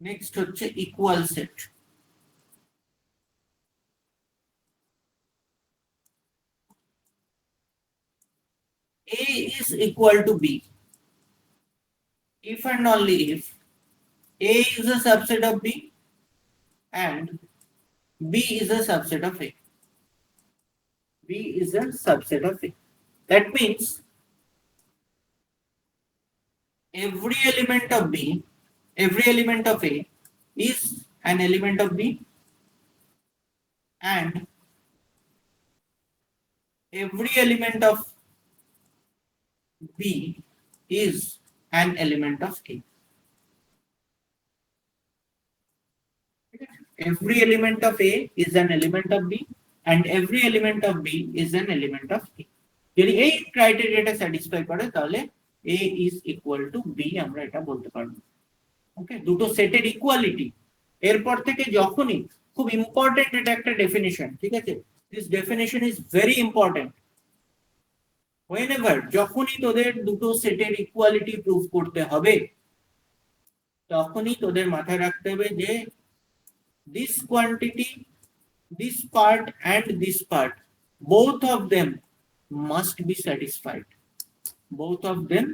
Speaker 1: নেক্সট হচ্ছে equal set. A is equal to B if and only if A is a subset of B and B is a subset of A. B is a subset of A. That means every element of B, every element of A is an element of B and every element of B is an element of A. Every element of A is an element of B and every element of B is an element of A. যদি এই ক্রাইটেরিয়াটা satisfy করে তাহলে A is equal to B আমরা এটা বলতে পারবো। ওকে, দুটো সেটের ইকুয়ালিটি। এরপর থেকে যখনই, খুব ইম্পর্টেন্ট এটা একটা ডেফিনিশন, ঠিক আছে? This definition is very important. whenever যখনই তোদের দুটো সেটের ইকুয়ালিটি প্রুফ করতে হবে তখনই তোদের মাথায় রাখতে হবে যে this quantity, this part and this part, both of them must be satisfied, both of them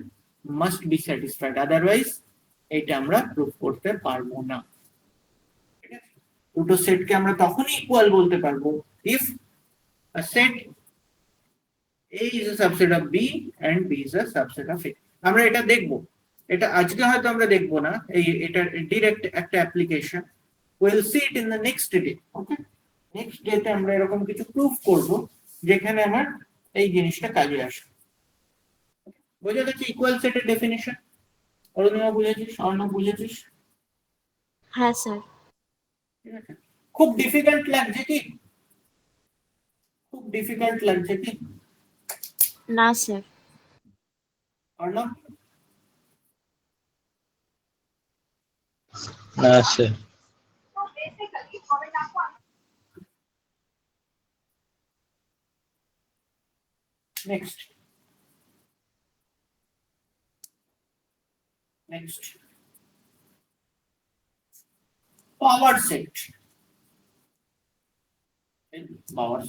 Speaker 1: must be satisfied, otherwise এটা আমরা প্রুফ করতে পারবো না। ঠিক আছে, দুটো সেটকে আমরা তখনই ইকুয়াল বলতে পারবো if a set A is a subset of B and B is a subset of A. আমরা এটা দেখবো, এটা আজকে হয়তো আমরা দেখবো না, এই এটা ডাইরেক্ট একটা application, we'll see it in the next day. Okay, next day তে আমরা এরকম কিছু প্রুফ করব যেখানে আমার এই জিনিসটা কাজে আসবে। বোঝা গেছে ইকুয়াল সেটের ডেফিনিশন? অরুণিমা বুঝেছিস? অর্ণব বুঝেছিস?
Speaker 3: হ্যাঁ স্যার।
Speaker 1: ঠিক আছে, খুব ডিফিকাল্ট লাগছে কি? খুব ডিফিকাল্ট লাগছে কি?
Speaker 3: না স্যার।
Speaker 1: Arnav?
Speaker 2: না sir.
Speaker 1: Next. Power set. Powers.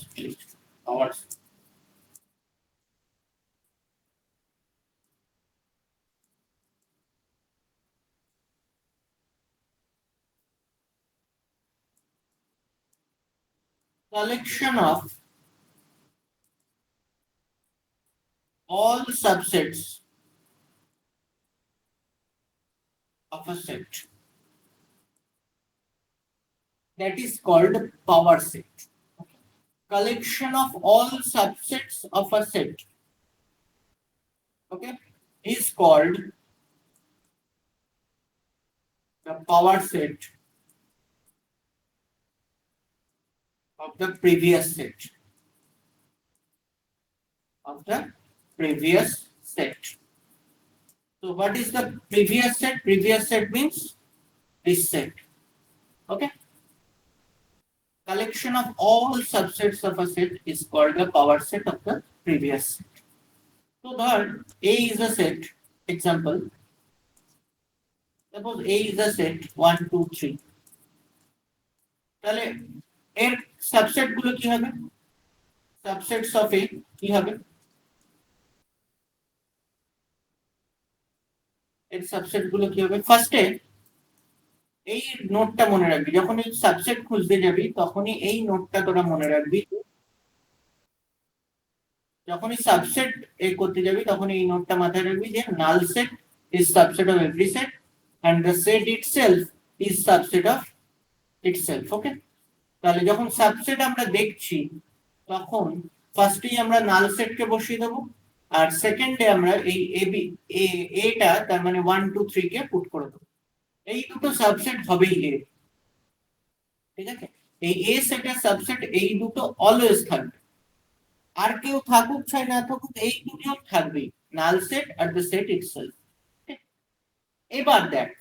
Speaker 1: Collection of all subsets of a set. That is called power set. Collection of all subsets of a set, okay, is called the power set of the previous set. So what is the previous set? Previous set means this set. Okay. Collection of all subsets of a set is called the power set of the previous set. So third, A is a set. Example. Suppose A is a set 1, 2, 3. তাহলে এর subset গুলো কি হবে? Subsets of A কি হবে? এর subset গুলো কি হবে? ফার্স্টে এই নোটটা মনে রাখবি, যখন এই সাবসেট খুঁজতে যাবি তখনই এই নোটটা তোরা মনে রাখবি। যখনই সাবসেট করতে যাবি তখন এই নোটটা মাথায় রাখবি যে null set is subset of every set and the set itself is subset of itself. ওকে, তাহলে যখন সাবসেট আমরা দেখছি তখন ফার্স্টেই আমরা নাল সেটকে বসিয়ে দেবো, আর সেকেন্ডে আমরা এই এটা তার মানে 1, 2, 3 কে পুট করে দেবো। এই দুটো সাবসেট হবেই এ, ঠিক আছে? এই এ সেটের সাবসেট এই দুটো অলওয়েজ থাকবে, আর কেউ থাকুক চাই না থাকুক এই দুটো থাকবেই, null set are the set itself. এবার দেখ,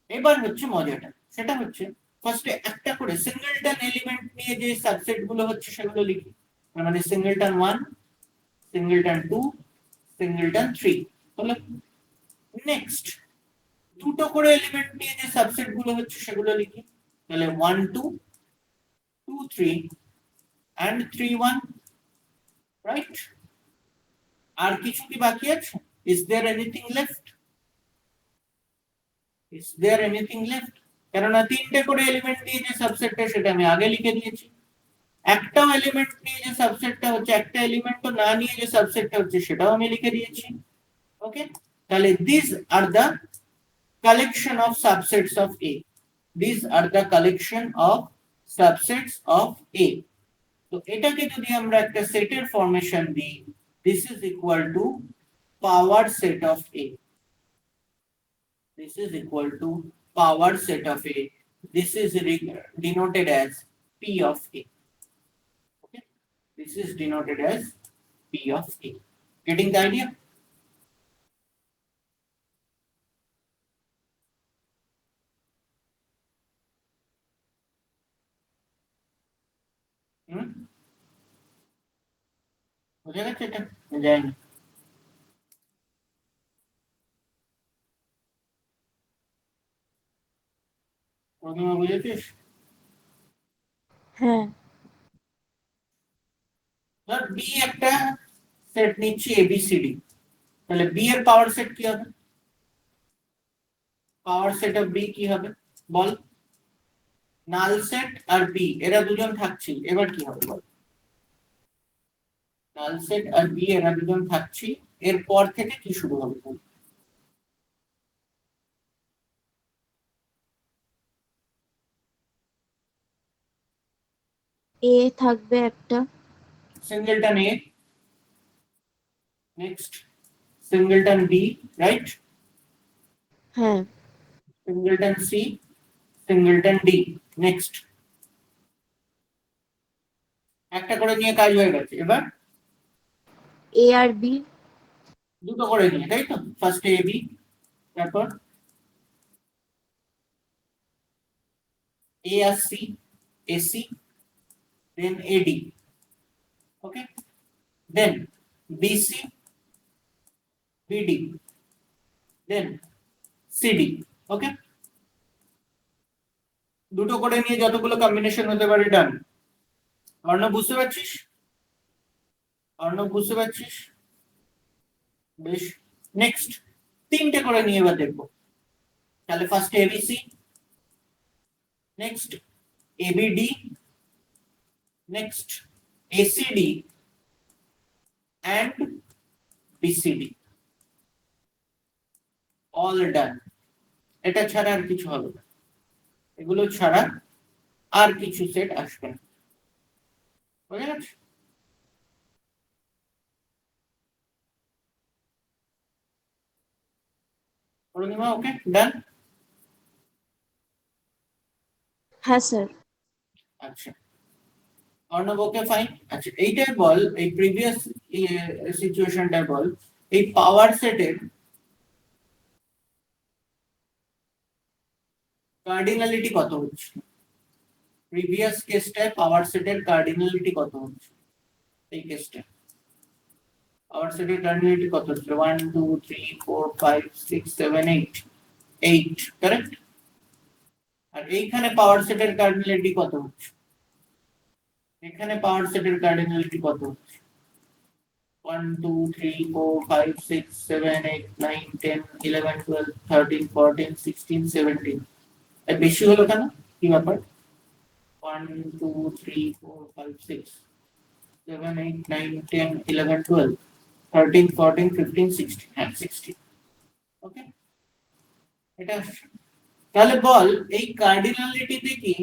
Speaker 1: এবার হচ্ছে মজাটা, সেটা হচ্ছে ফার্স্টে একটা করে সিঙ্গেলটন এলিমেন্ট নিয়ে যে সাবসেট গুলো হচ্ছে সেগুলো লিখি, মানে সিঙ্গেলটন 1, সিঙ্গেলটন 2, সিঙ্গেলটন 3 হলো। নেক্সট দুটো করে এলিমেন্ট নিয়ে যে সাবসেট গুলো হচ্ছে সেগুলো লিখি, তাহলে 1, 2, 2, 3 and 3, 1, রাইট? আর কিছু কি বাকি আছে? Is there anything left? Is there anything left? কেননা তিনটে করে এলিমেন্ট নিয়ে যে সাবসেটটা সেটা আমি আগে লিখে দিয়েছি, একটা এলিমেন্ট নিয়ে যে সাবসেটটা হচ্ছে, একটা এলিমেন্টও না নিয়ে যে সাবসেটটা হচ্ছে সেটাও আমি লিখে দিয়েছি। ওকে, তাহলে these are the collection of subsets of A. These are the collection of subsets of A. তো এটাকে যদি আমরা একটা সেটের ফরমেশন দিই, this is equal to power set of A. This is equal to power set of A. This is denoted as P of A. Okay, this is denoted as P of A. Getting the idea? বুঝে গেছে এটা? যায়নি? প্রথমে বুঝেছিস?
Speaker 3: হ্যাঁ।
Speaker 1: ধর B একটা set নিচ্ছি ABCD, তাহলে বি এর পাওয়ার সেট কি হবে? পাওয়ার সেট অফ বি কি হবে বল? নাল সেট আর বি এরা দুজন থাকছে, এবার কি হবে বল? নাল সেট আর বি এরা দুজন থাকছি, এরপর থেকে কি শুরু হবে বল?
Speaker 3: এ থাকবে একটা,
Speaker 1: singleton A, next singleton B, right?
Speaker 3: হ্যাঁ।
Speaker 1: Singleton C, singleton D, next একটা করে নিয়ে কাজ হয়ে গেছে। এবার
Speaker 3: এ আর বি,
Speaker 1: দুটো করে নিয়ে, তাই তো? ফার্স্ট এ বি, তারপর এ আর সি, এসি, দেন এডি, ওকে, দেন বিসি, বিডি, দেন সিডি, ওকে। দুটো করে নিয়ে যতগুলো কম্বিনেশন হতে পারে ডান। অর্ণব বুঝতে পারছিস? অর্ণব বুঝতে পারছিস? বেশ, নেক্সট তিনটে করে নিয়ে এবার দেখবো। তাহলে first ABC, next ABD, next ACD and BCD, all done. এটা ছাড়া আর কিছু হবে না, এগুলো ছাড়া আর কিছু সেট আসবে না, বুঝে গেছে? পূর্ণিমা ওকে ডান?
Speaker 3: হ্যাঁ স্যার।
Speaker 1: আচ্ছা, অর্ণব ওকে ফাইন। আচ্ছা, এইটাই বল, এই প্রিভিয়াস সিচুয়েশনটা বল, এই পাওয়ার সেটের কার্ডিনালিটি কত হচ্ছে? প্রিভিয়াস কেসটায় পাওয়ার সেটের কার্ডিনালিটি কত হচ্ছে? এই কেসটা পাওয়ার সেটের কার্ডিনালিটি কত হচ্ছে? 1 2 3 4 5 6 7 8, 8, কারেক্ট? আর এইখানে পাওয়ার সেটের কার্ডিনালিটি কত হচ্ছে? এখানে পাওয়ার সেটের কার্ডিনালিটি কত হচ্ছে? 1 2 3 4 5 6 7 8 9 10 11 12 13 14 16 17, এর বেশি হলো কেন? কি ব্যাপার? 1 2 3 4 5 6 7 8 9 10 11 12 13 14 15 16, হ্যাঁ 16, ওকে। এটা তাহলে বল এই কার্ডিনালিটিতে কি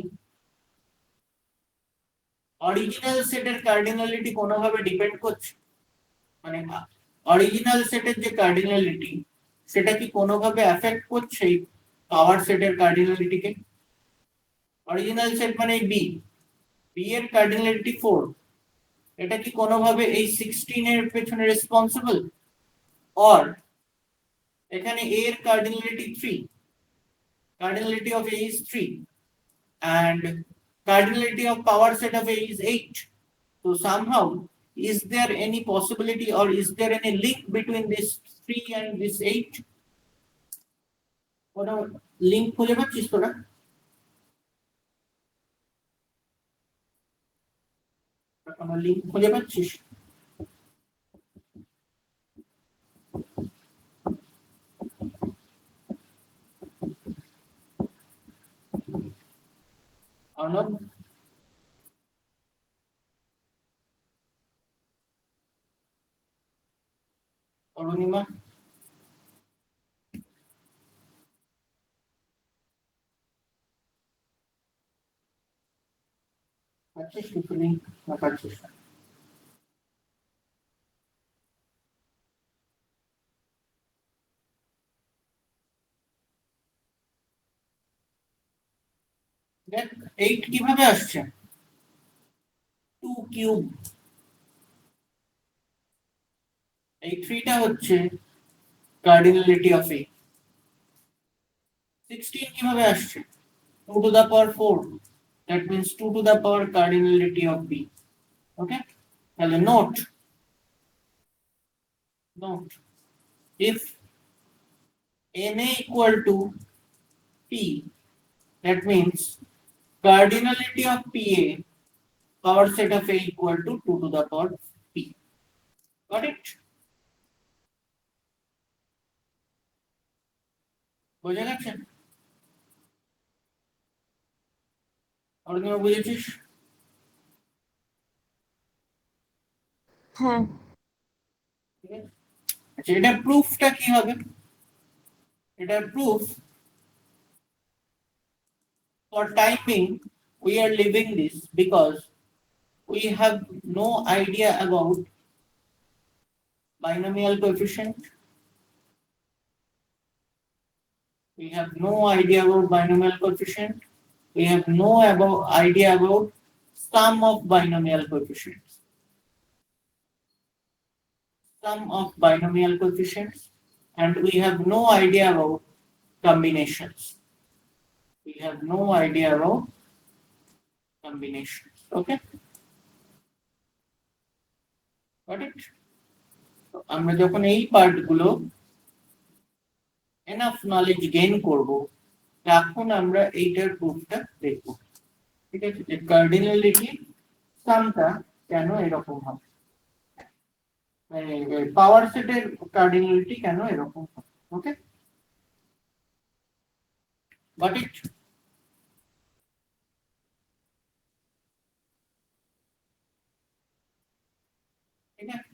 Speaker 1: অরিজিনাল সেটের কার্ডিনালিটি কোনোভাবে ডিপেন্ড করছে? মানে অরিজিনাল সেটের যে কার্ডিনালিটি সেটা কি কোনোভাবে এফেক্ট করছে এই পাওয়ার সেটের কার্ডিনালিটিকে? অরিজিনাল সেট মানে বি, বি এর কার্ডিনালিটি 4, এটা কি কোনোভাবে এই 16 এর পেছনে রেসপন্সিবল? অর এখানে এ এর cardinality 3, cardinality of A is 3 and cardinality of power set of A is 8. So somehow is there any possibility or is there any link between this 3 and this 8? কোনো link খুঁজে পাচ্ছিস তোরা? কোনো link খুঁজে পাচ্ছিস? অর্ণব অরুণিমা পাচ্ছিস কিছু লিংক না পাচ্ছিস না? দেখ 8 কিভাবে আসছে? 2 কিউব, এই 3 টা হচ্ছে কার্ডিনালিটি অফ A। 16 কিভাবে আসছে? 2 to the power 4, that means 2 to the power cardinality of B, okay? তাহলে note if Na equal to P, that means cardinality of PA, power set of A equal to 2 to the power P, got it? বোঝা গেছে? অর্ণব বুঝেছিস?
Speaker 3: হ্যাঁ।
Speaker 1: আচ্ছা, এটা প্রুফটা কি হবে? এটা proof for timing we are leaving this because we have no idea about binomial coefficient. We have no idea about binomial coefficient. We have no idea about sum of binomial coefficients. sum of binomial coefficients, and we have no idea about combinations. We have no idea about combinations. Okay, got it? তো আমরা যখন এই পার্টগুলো enough knowledge gain করব, তখন আমরা এইটার প্রুফটা দেখব। ঠিক আছে, যে কার্ডিনালিটি সামটা কেন এরকম হবে, মানে পাওয়ার সেটের কার্ডিনালিটি কেন এরকম হবে। ওকে, গট ইট? ঠিক আছে,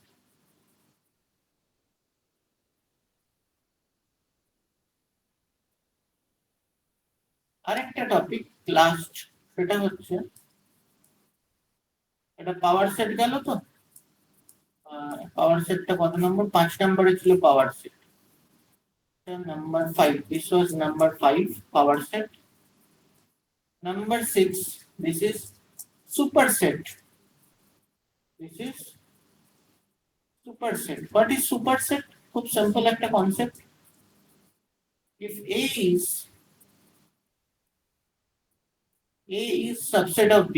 Speaker 1: আরেকটা টপিক লাস্ট, সেটা হচ্ছে এটা পাওয়ার সেট গেল। তো পাওয়ার সেটটা কত নম্বর? 5 নম্বরে ছিল power set, number 5. This was number 5 power set. Number 6, this is superset. This is superset. What is superset? খুব simple একটা concept. If A is subset of B,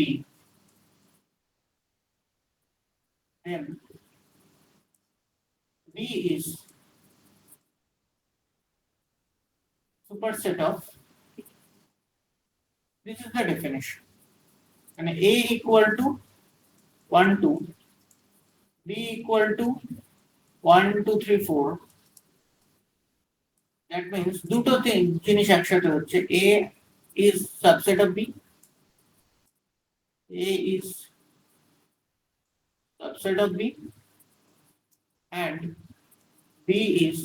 Speaker 1: then B is superset of, this is the definition, and A equal to 1 2, B equal to 1 2 3 4. That means দুটো জিনিস একসাথে হচ্ছে, A is subset of B, A is subset of B, and B is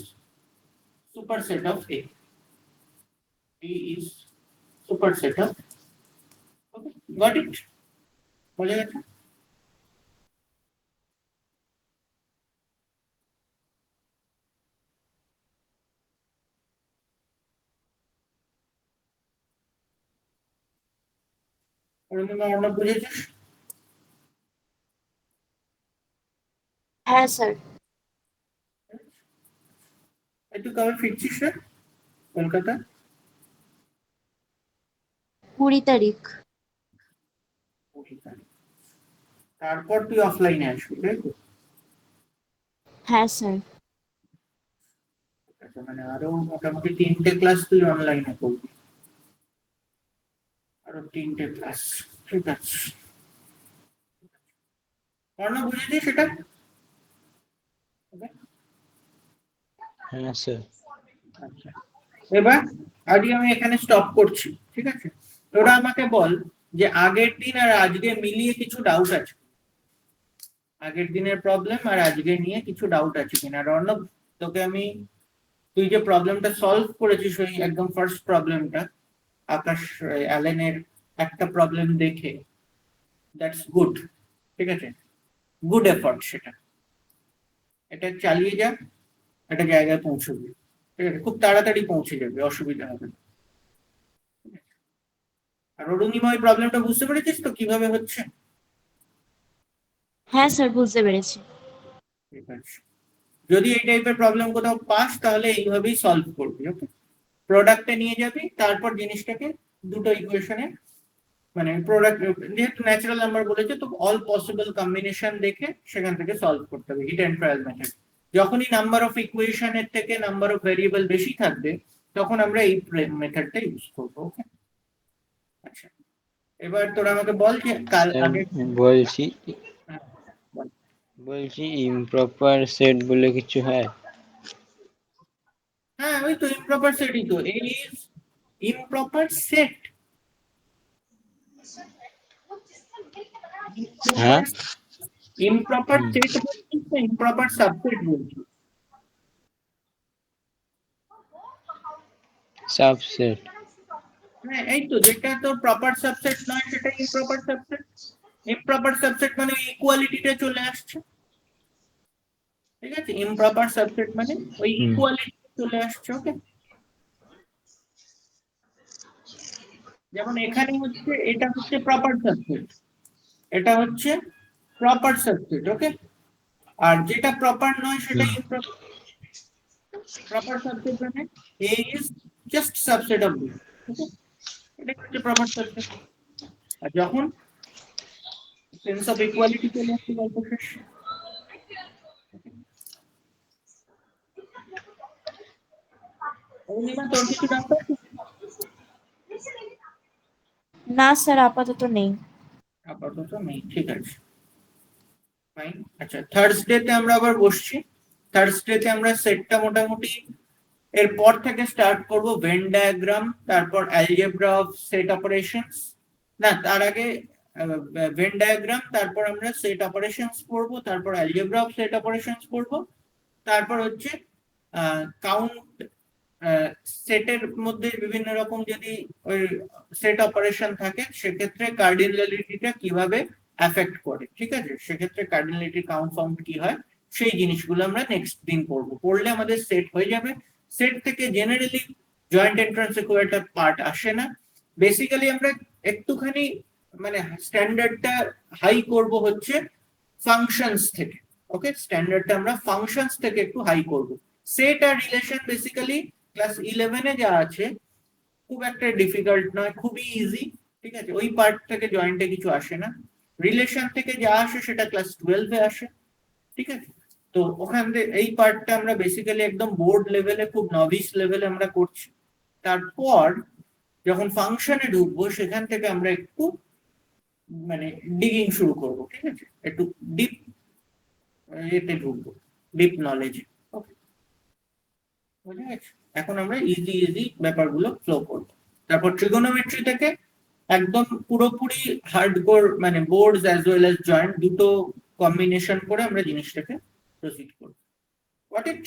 Speaker 1: superset of A. B is superset of, okay, got it? বোঝা গেছে? অর্ণব বুঝেছিস?
Speaker 3: হ্যাঁ sir.
Speaker 1: একটু কবে ফিরছিস রে কলকাতা?
Speaker 3: 20 তারিখ।
Speaker 1: তারপর তুই অফলাইনে আসবি, তাই তো?
Speaker 3: হ্যাঁ স্যার।
Speaker 1: আচ্ছা, মানে আরো মোটামুটি 3টে ক্লাস তুই অনলাইনে করবি, আরো 3টে ক্লাস। ঠিক আছে, অর্ণব বুঝেছিস সেটা?
Speaker 2: হ্যাঁ স্যার।
Speaker 1: আচ্ছা, এবার আজকে আমি এখানে স্টপ করছি। ঠিক আছে, তোরা আমাকে বল যে আগের দিন আর আজকে মিলিয়ে কিছু ডাউট আছে, আগের দিনের প্রবলেম আর আজকে নিয়ে কিছু ডাউট আছে কিনা। অর্ণব, তোকে আমি, তুই যে প্রবলেমটা সলভ করেছিস ওই একদম ফার্স্ট প্রবলেমটা আকাশ অ্যালেনের একটা প্রবলেম দেখে, দ্যাটস গুড। ঠিক আছে, গুড এফর্ট সেটা, এটা চালিয়ে যা, একটা জায়গায় পৌঁছবি। ঠিক আছে, খুব তাড়াতাড়ি পৌঁছে যাবে, অসুবিধা হবে না। আর অরুণিমা ওই প্রবলেমটা বুঝতে পেরেছিস তো কিভাবে হচ্ছে?
Speaker 3: হ্যাঁ স্যার, বুঝতে পেরেছি।
Speaker 1: ঠিক আছে, যদি এই টাইপের প্রবলেম কোথাও পাস তাহলে এইভাবেই সলভ করবি। ওকে, প্রোডাক্টে নিয়ে যাবি, তারপর জিনিসটাকে দুটো ইকুয়েশনে, মানে প্রোডাক্ট যেহেতু ন্যাচারাল নাম্বার বলেছে তো অল পসিবল কম্বিনেশন দেখে সেখান থেকে সলভ করতে হবে, হিট এন্ড ট্রায়াল মেথড। যখনই নাম্বার অফ ইকুয়েশনের থেকে নাম্বার অফ ভেরিয়েবল বেশি থাকবে তখন আমরা এই মেথডটা ইউজ করবো। ওকে, আচ্ছা, এবার তোরা আমাকে বল যে কাল আগে
Speaker 2: বলছি
Speaker 1: হ্যাঁ, বল।
Speaker 2: বলছি ইমপ্রপার সেট বলে কিছু হয়?
Speaker 1: হ্যাঁ, ওই তো ইমপ্রপার সেটই তো, এ ইজ ইমপ্রপার সেট।
Speaker 2: হ্যাঁ,
Speaker 1: ইমপ্রপার সেট বলছিস না ইমপ্রপার সাবসেট বলছিস?
Speaker 2: সাবসেট।
Speaker 1: হ্যাঁ, এই তো, যেটা তোর প্রপার সাবসেট নয় সেটা ইমপ্রপার সাবসেট। ইমপ্রপার সাবসেট মানে ওই ইকুয়ালিটিটা চলে আসছে। ঠিক আছে, ইমপ্রপার সাবসেট মানে ওই ইকুয়ালিটি চলে আসছে। ওকে, যেমন এখানে হচ্ছে, এটা হচ্ছে প্রপার সাবসেট, এটা হচ্ছে প্রপার সাবসেট। ওকে, আর যেটা প্রপার নয় সেটা ইমপ্রপার। প্রপার সাবসেট মানে A is just subset of B, okay? এটা হচ্ছে প্রপার সাবসেট। আর যখন সেন্স অফ ইকুয়ালিটি চলে আসছে গল্প শেষ। অরুণিমা, তোর কিছু ডাউট আছে?
Speaker 3: না স্যার, আপাতত নেই।
Speaker 1: আপাতত নেই, ঠিক আছে, ফাইন। আচ্ছা, থার্সডেতে আমরা আবার বসছি। থার্সডেতে আমরা সেটটা মোটামুটি এরপর থেকে স্টার্ট করব ভেন ডায়াগ্রাম, তারপর অ্যালজেব্রা অফ সেট অপারেশনস। না, তার আগে ভেন ডায়াগ্রাম, তারপর আমরা সেট অপারেশনস পড়ব, তারপর অ্যালজেব্রা অফ সেট অপারেশনস পড়ব, তারপর হচ্ছে কাউন্ট। সেটের মধ্যে বিভিন্ন রকম যদি ওই সেট অপারেশন থাকে সেক্ষেত্রে কার্ডিনালিটিটা কিভাবে এফেক্ট করে, ঠিক আছে, সেক্ষেত্রে কার্ডিনালিটি কাউন্ট ফাউন্ড কি হয়, সেই জিনিসগুলো আমরা নেক্সট দিন পড়বো। পড়লে আমাদের সেট হয়ে যাবে। সেট থেকে জেনারেলি জয়েন্ট এন্ট্রান্সে খুব একটা পার্ট আসে না। বেসিক্যালি আমরা একটুখানি মানে স্ট্যান্ডার্ডটা হাই করব হচ্ছে ফাংশনস থেকে। ওকে, স্ট্যান্ডার্ডটা আমরা ফাংশনস থেকে একটু হাই করব। সেট আর রিলেশন বেসিক্যালি ক্লাস 11-এ যা আছে খুব একটা ডিফিকাল্ট নয়, খুবই ইজি, ঠিক আছে, ওই পার্ট থেকে জয়েন্টে কিছু আসে না। রিলেশন থেকে যা আসে সেটা ক্লাস 12-এ আসে, ঠিক আছে। তো ওখান থেকে এই পার্টটা আমরা বেসিক্যালি একদম বোর্ড লেভেলে, খুব নভিস লেভেলে আমরা করছি। তারপর যখন ফাংশনে ঢুকবো সেখান থেকে আমরা একটু মানে ডিগিং শুরু করব, ঠিক আছে, একটু ডিপ এতে ঢুকবো, ডিপ নলেজ। ওকে, বুঝে গেছে? এখন আমরা ইজি ইজি ব্যাপারগুলো ফ্লো করব। তারপর ট্রিগোনোমেট্রি থেকে একদম পুরোপুরি হার্ডকোর মানে boards as well as joint দুটো কম্বিনেশন করে আমরা জিনিসটাকে প্রসিড করব। What it?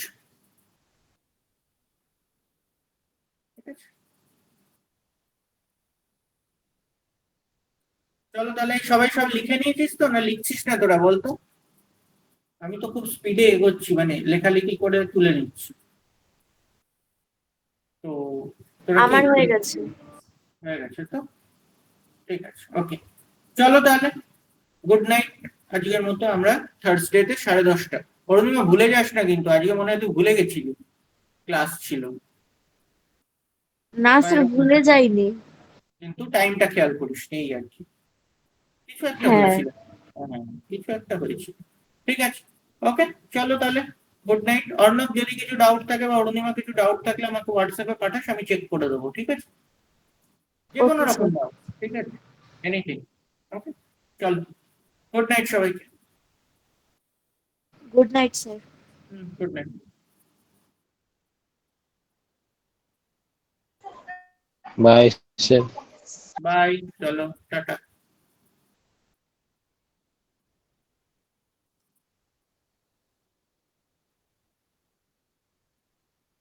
Speaker 1: ঠিক আছে, চলো তাহলে সবাই সব লিখে নিয়েছিস তো, না লিখছিস না তোরা বলতো? আমি তো খুব স্পিডে এগোচ্ছি, মানে লেখালেখি করে তুলে নিচ্ছি। তো তোরা কি
Speaker 3: আমার হয়ে গেছে।
Speaker 1: হয়ে গেছে তো? ঠিক আছে, ওকে, চলো তাহলে গুড নাইট। আজকের মতো আমরা থার্সডেতে 10:30। অরুণিমা, ভুলে যাস না কিন্তু, আজকে মনে হয় তুই ভুলে গেছিলি ক্লাস ছিল
Speaker 3: না
Speaker 1: বা
Speaker 3: স্যার,
Speaker 1: এরকম,
Speaker 3: ভুলে যাইনি।
Speaker 1: কিন্তু টাইমটা খেয়াল করিস এই আর কি, কিছু একটা
Speaker 3: হ্যাঁ।
Speaker 1: হয়েছিল। হ্যাঁ, কিছু একটা হয়েছিল। ঠিক আছে, ওকে, চলো তাহলে গুড নাইট। অর্ণব, যদি কিছু ডাউট থাকে বা অরুণিমা কিছু ডাউট থাকলে আমাকে হোয়াটসঅ্যাপে পাঠাস, আমি চেক করে দেবো, ঠিক আছে, যে কোনো
Speaker 3: ওকে
Speaker 1: রকম
Speaker 3: স্যার।
Speaker 1: ডাউট, ঠিক আছে, এনিথিং। ওকে, চলো, গুড নাইট সবাইকে।
Speaker 3: Good night sir.
Speaker 1: Good night.
Speaker 2: Bye sir.
Speaker 1: Bye, চলো, টাটা।